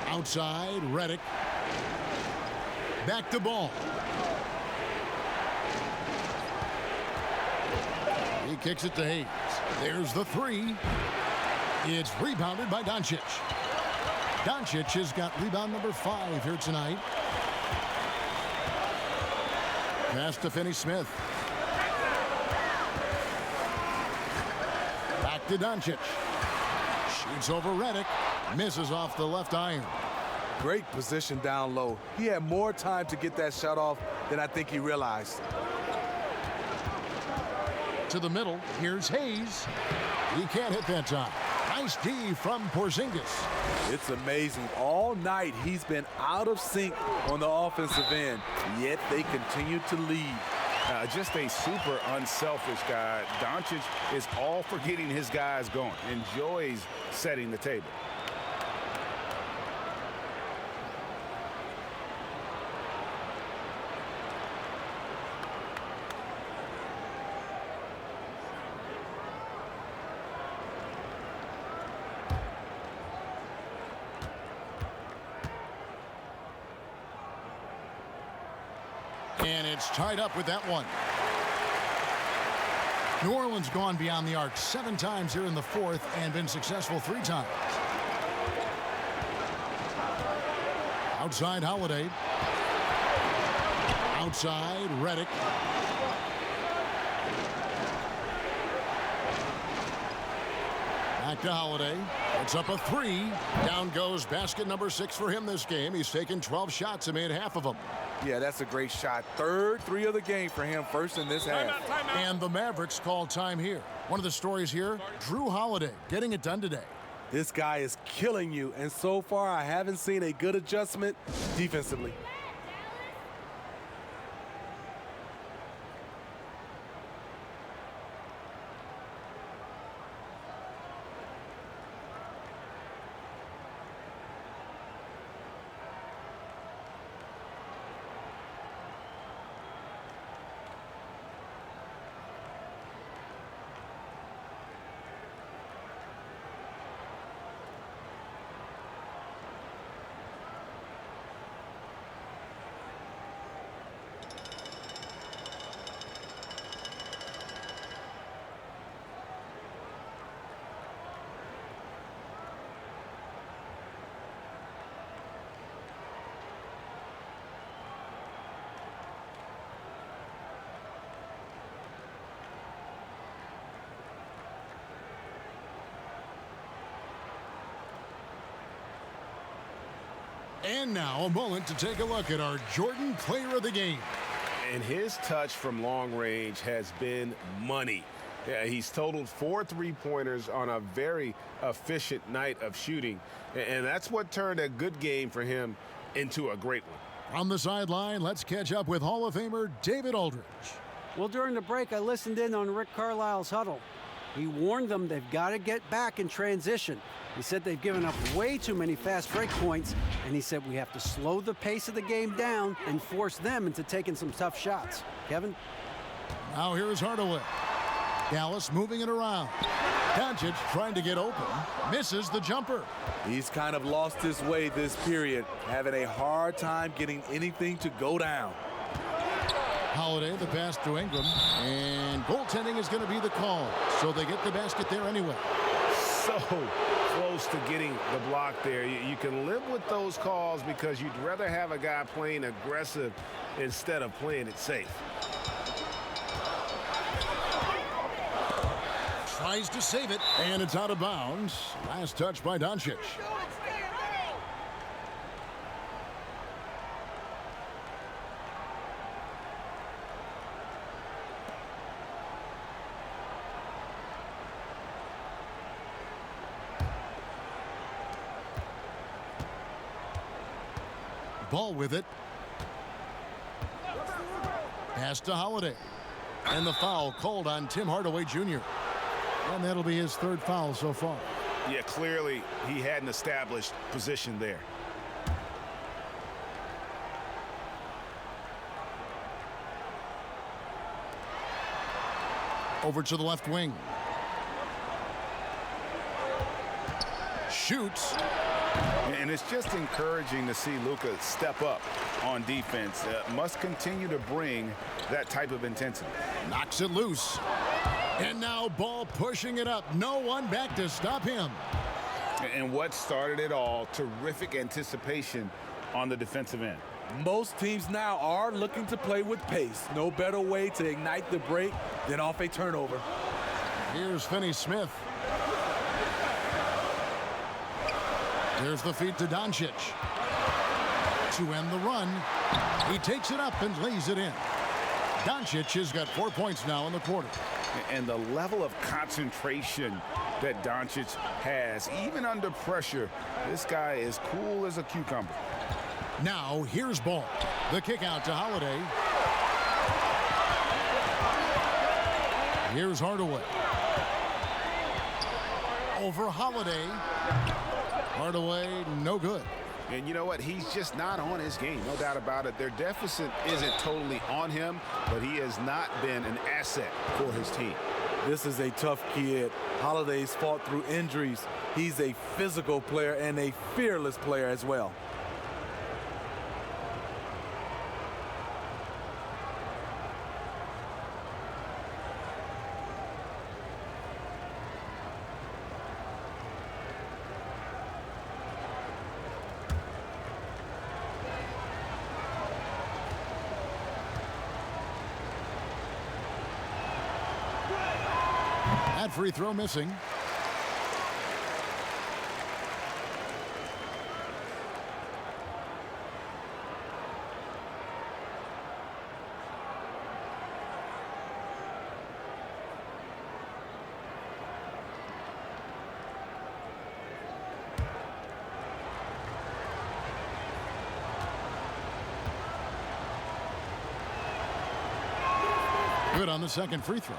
Outside, Redick. Back to Ball. He kicks it to Hayes. There's the 3. It's rebounded by Doncic. Doncic has got rebound number 5 here tonight. Pass to Finney-Smith. Back to Doncic. Shoots over Redick. Misses off the left iron. Great position down low. He had more time to get that shot off than I think he realized. To the middle. Here's Hayes. He can't hit that time. Nice D from Porzingis. It's amazing. All night he's been out of sync on the offensive end, yet they continue to lead. Just a super unselfish guy. Doncic is all for getting his guys going. Enjoys setting the table. And it's tied up with that one. New Orleans gone beyond the arc 7 times here in the 4th and been successful 3 times. Outside Holiday. Outside Redick. Back to Holiday. It's up a 3. Down goes basket number 6 for him this game. He's taken 12 shots and made half of them. Yeah, that's a great shot. Third 3 of the game for him, first in this half. And the Mavericks call time here. One of the stories here, Drew Holiday getting it done today. This guy is killing you, and so far I haven't seen a good adjustment defensively. And now a moment to take a look at our Jordan Player of the Game. And his touch from long range has been money. Yeah, he's totaled 4 3-pointers on a very efficient night of shooting. And that's what turned a good game for him into a great one. On the sideline, let's catch up with Hall of Famer David Aldridge. Well, during the break, I listened in on Rick Carlisle's huddle. He warned them they've got to get back in transition. He said they've given up way too many fast break points, and he said we have to slow the pace of the game down and force them into taking some tough shots. Kevin? Now here is Hardaway. Dallas moving it around. Doncic trying to get open. Misses the jumper. He's kind of lost his way this period, having a hard time getting anything to go down. Holiday, the pass to Ingram, and goaltending is going to be the call, so they get the basket there anyway. So close to getting the block there. You can live with those calls because you'd rather have a guy playing aggressive instead of playing it safe. Tries to save it, and it's out of bounds. Last touch by Doncic. Ball with it. Pass to Holiday. And the foul called on Tim Hardaway Jr. And that'll be his third foul so far. Yeah, clearly he had an established position there. Over to the left wing. Shoots. And it's just encouraging to see Luka step up on defense. Must continue to bring that type of intensity. Knocks it loose. And now Ball pushing it up. No one back to stop him. And what started it all, terrific anticipation on the defensive end. Most teams now are looking to play with pace. No better way to ignite the break than off a turnover. Here's Finney-Smith. There's the feed to Doncic. To end the run, he takes it up and lays it in. Doncic has got 4 points now in the quarter. And the level of concentration that Doncic has, even under pressure, this guy is cool as a cucumber. Now, here's Ball. The kick out to Holiday. Here's Hardaway. Over Holiday. Hardaway, no good. And you know what? He's just not on his game, no doubt about it. Their deficit isn't totally on him, but he has not been an asset for his team. This is a tough kid. Holiday's fought through injuries. He's a physical player and a fearless player as well. That free throw missing. Good on the second free throw.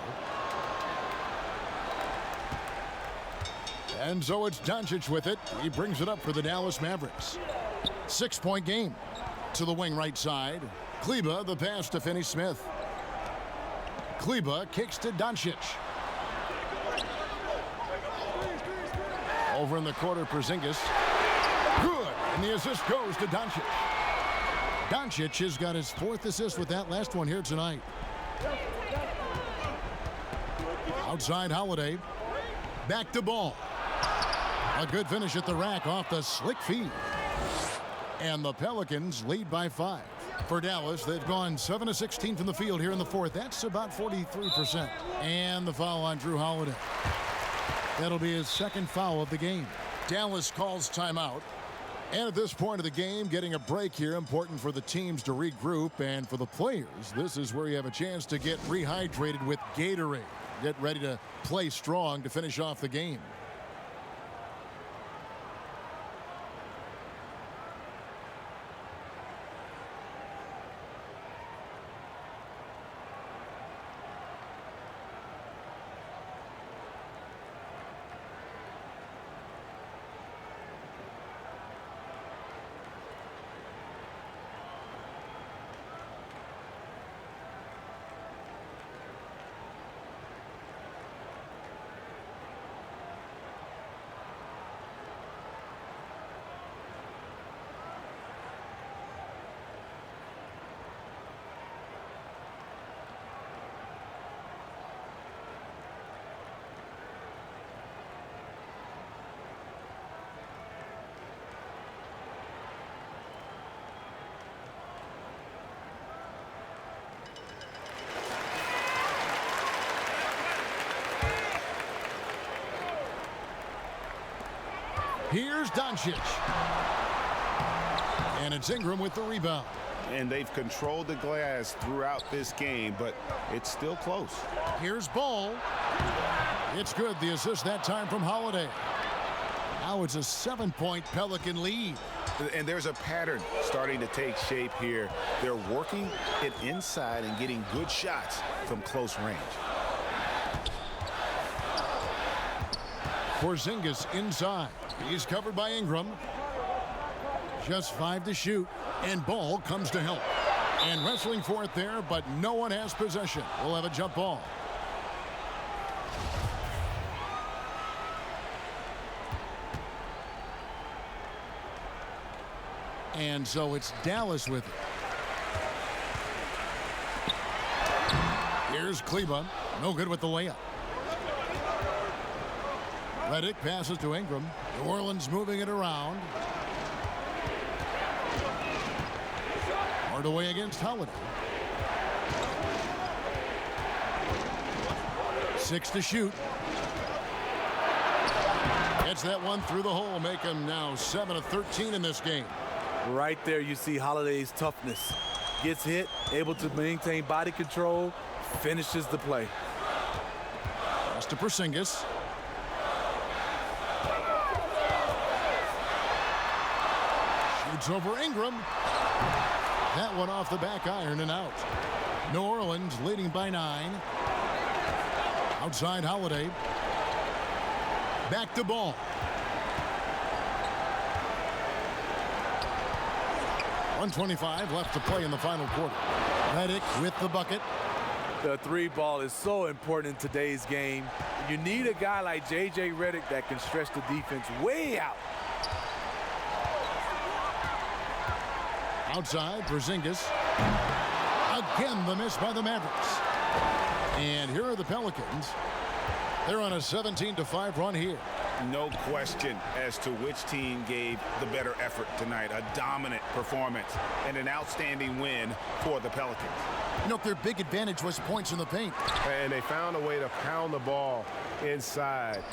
And so it's Doncic with it. He brings it up for the Dallas Mavericks. 6-point game. To the wing right side. Kleba, the pass to Finney-Smith. Kleba kicks to Doncic. Over in the corner, Porzingis. Good. And the assist goes to Doncic. Doncic has got his fourth assist with that last one here tonight. Outside Holiday. Back to Ball. A good finish at the rack off the slick feed. And the Pelicans lead by 5. For Dallas, they've gone 7 of 16 from the field here in the fourth. That's about 43%. And the foul on Drew Holiday. That'll be his second foul of the game. Dallas calls timeout. And at this point of the game, getting a break here, important for the teams to regroup. And for the players, this is where you have a chance to get rehydrated with Gatorade. Get ready to play strong to finish off the game. Here's Doncic. And it's Ingram with the rebound. And they've controlled the glass throughout this game, but it's still close. Here's Ball. It's good. The assist that time from Holiday. Now it's a 7-point Pelican lead. And there's a pattern starting to take shape here. They're working it inside and getting good shots from close range. Porzingis inside. He's covered by Ingram. Just 5 to shoot, and ball comes to help. And wrestling for it there, but no one has possession. We'll have a jump ball. And so it's Dallas with it. Here's Kleba. No good with the layup. Redick passes to Ingram. New Orleans moving it around. Hardaway against Holiday. 6 to shoot. Gets that one through the hole, make him now 7 of 13 in this game. Right there you see Holiday's toughness. Gets hit, able to maintain body control, finishes the play. Pass to Porzingis. Shoots over Ingram. That one off the back iron and out. New Orleans leading by 9. Outside Holiday. Back to ball. .125 left to play in the final quarter. Redick with the bucket. The 3 ball is so important in today's game. You need a guy like J.J. Redick that can stretch the defense way out. Outside, Porzingis. Again, the miss by the Mavericks. And here are the Pelicans. They're on a 17-5 run here. No question as to which team gave the better effort tonight. A dominant performance and an outstanding win for the Pelicans. You know, their big advantage was points in the paint. And they found a way to pound the ball inside.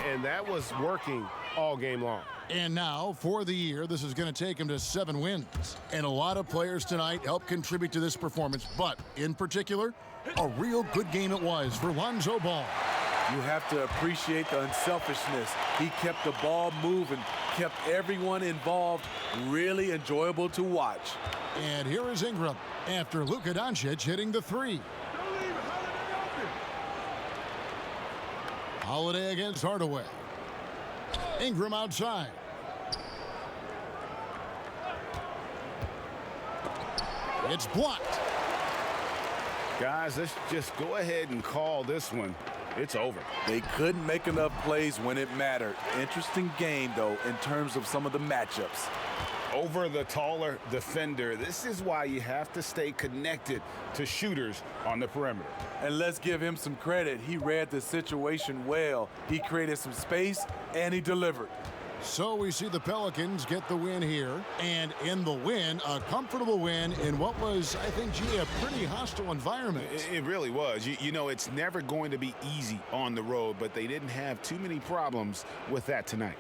And that was working all game long. And now, for the year, this is going to take them to 7 wins. And a lot of players tonight helped contribute to this performance. But, in particular, a real good game it was for Lonzo Ball. You have to appreciate the unselfishness. He kept the ball moving, kept everyone involved really enjoyable to watch. And here is Ingram after Luka Doncic hitting the 3. Holiday against Hardaway. Ingram outside. It's blocked. Guys, let's just go ahead and call this one. It's over. They couldn't make enough plays when it mattered. Interesting game, though, in terms of some of the matchups. Over the taller defender. This is why you have to stay connected to shooters on the perimeter. And let's give him some credit. He read the situation well. He created some space, and he delivered. So we see the Pelicans get the win here. And in the win, a comfortable win in what was, I think, a pretty hostile environment. It really was. You know, it's never going to be easy on the road, but they didn't have too many problems with that tonight.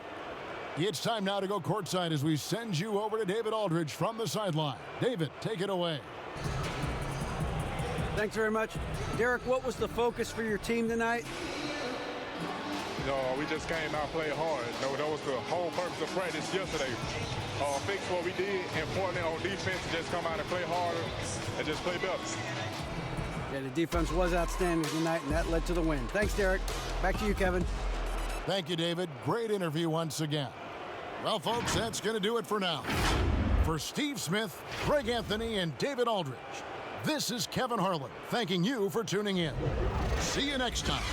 It's time now to go courtside as we send you over to David Aldridge from the sideline. David, take it away. Thanks very much. Derek, what was the focus for your team tonight? We just came out and played hard. That was the whole purpose of practice yesterday. Fix what we did, importantly on defense, just come out and play harder and just play better. Yeah, the defense was outstanding tonight, and that led to the win. Thanks, Derek. Back to you, Kevin. Thank you, David. Great interview once again. Well, folks, that's going to do it for now. For Steve Smith, Greg Anthony, and David Aldridge, this is Kevin Harlan thanking you for tuning in. See you next time.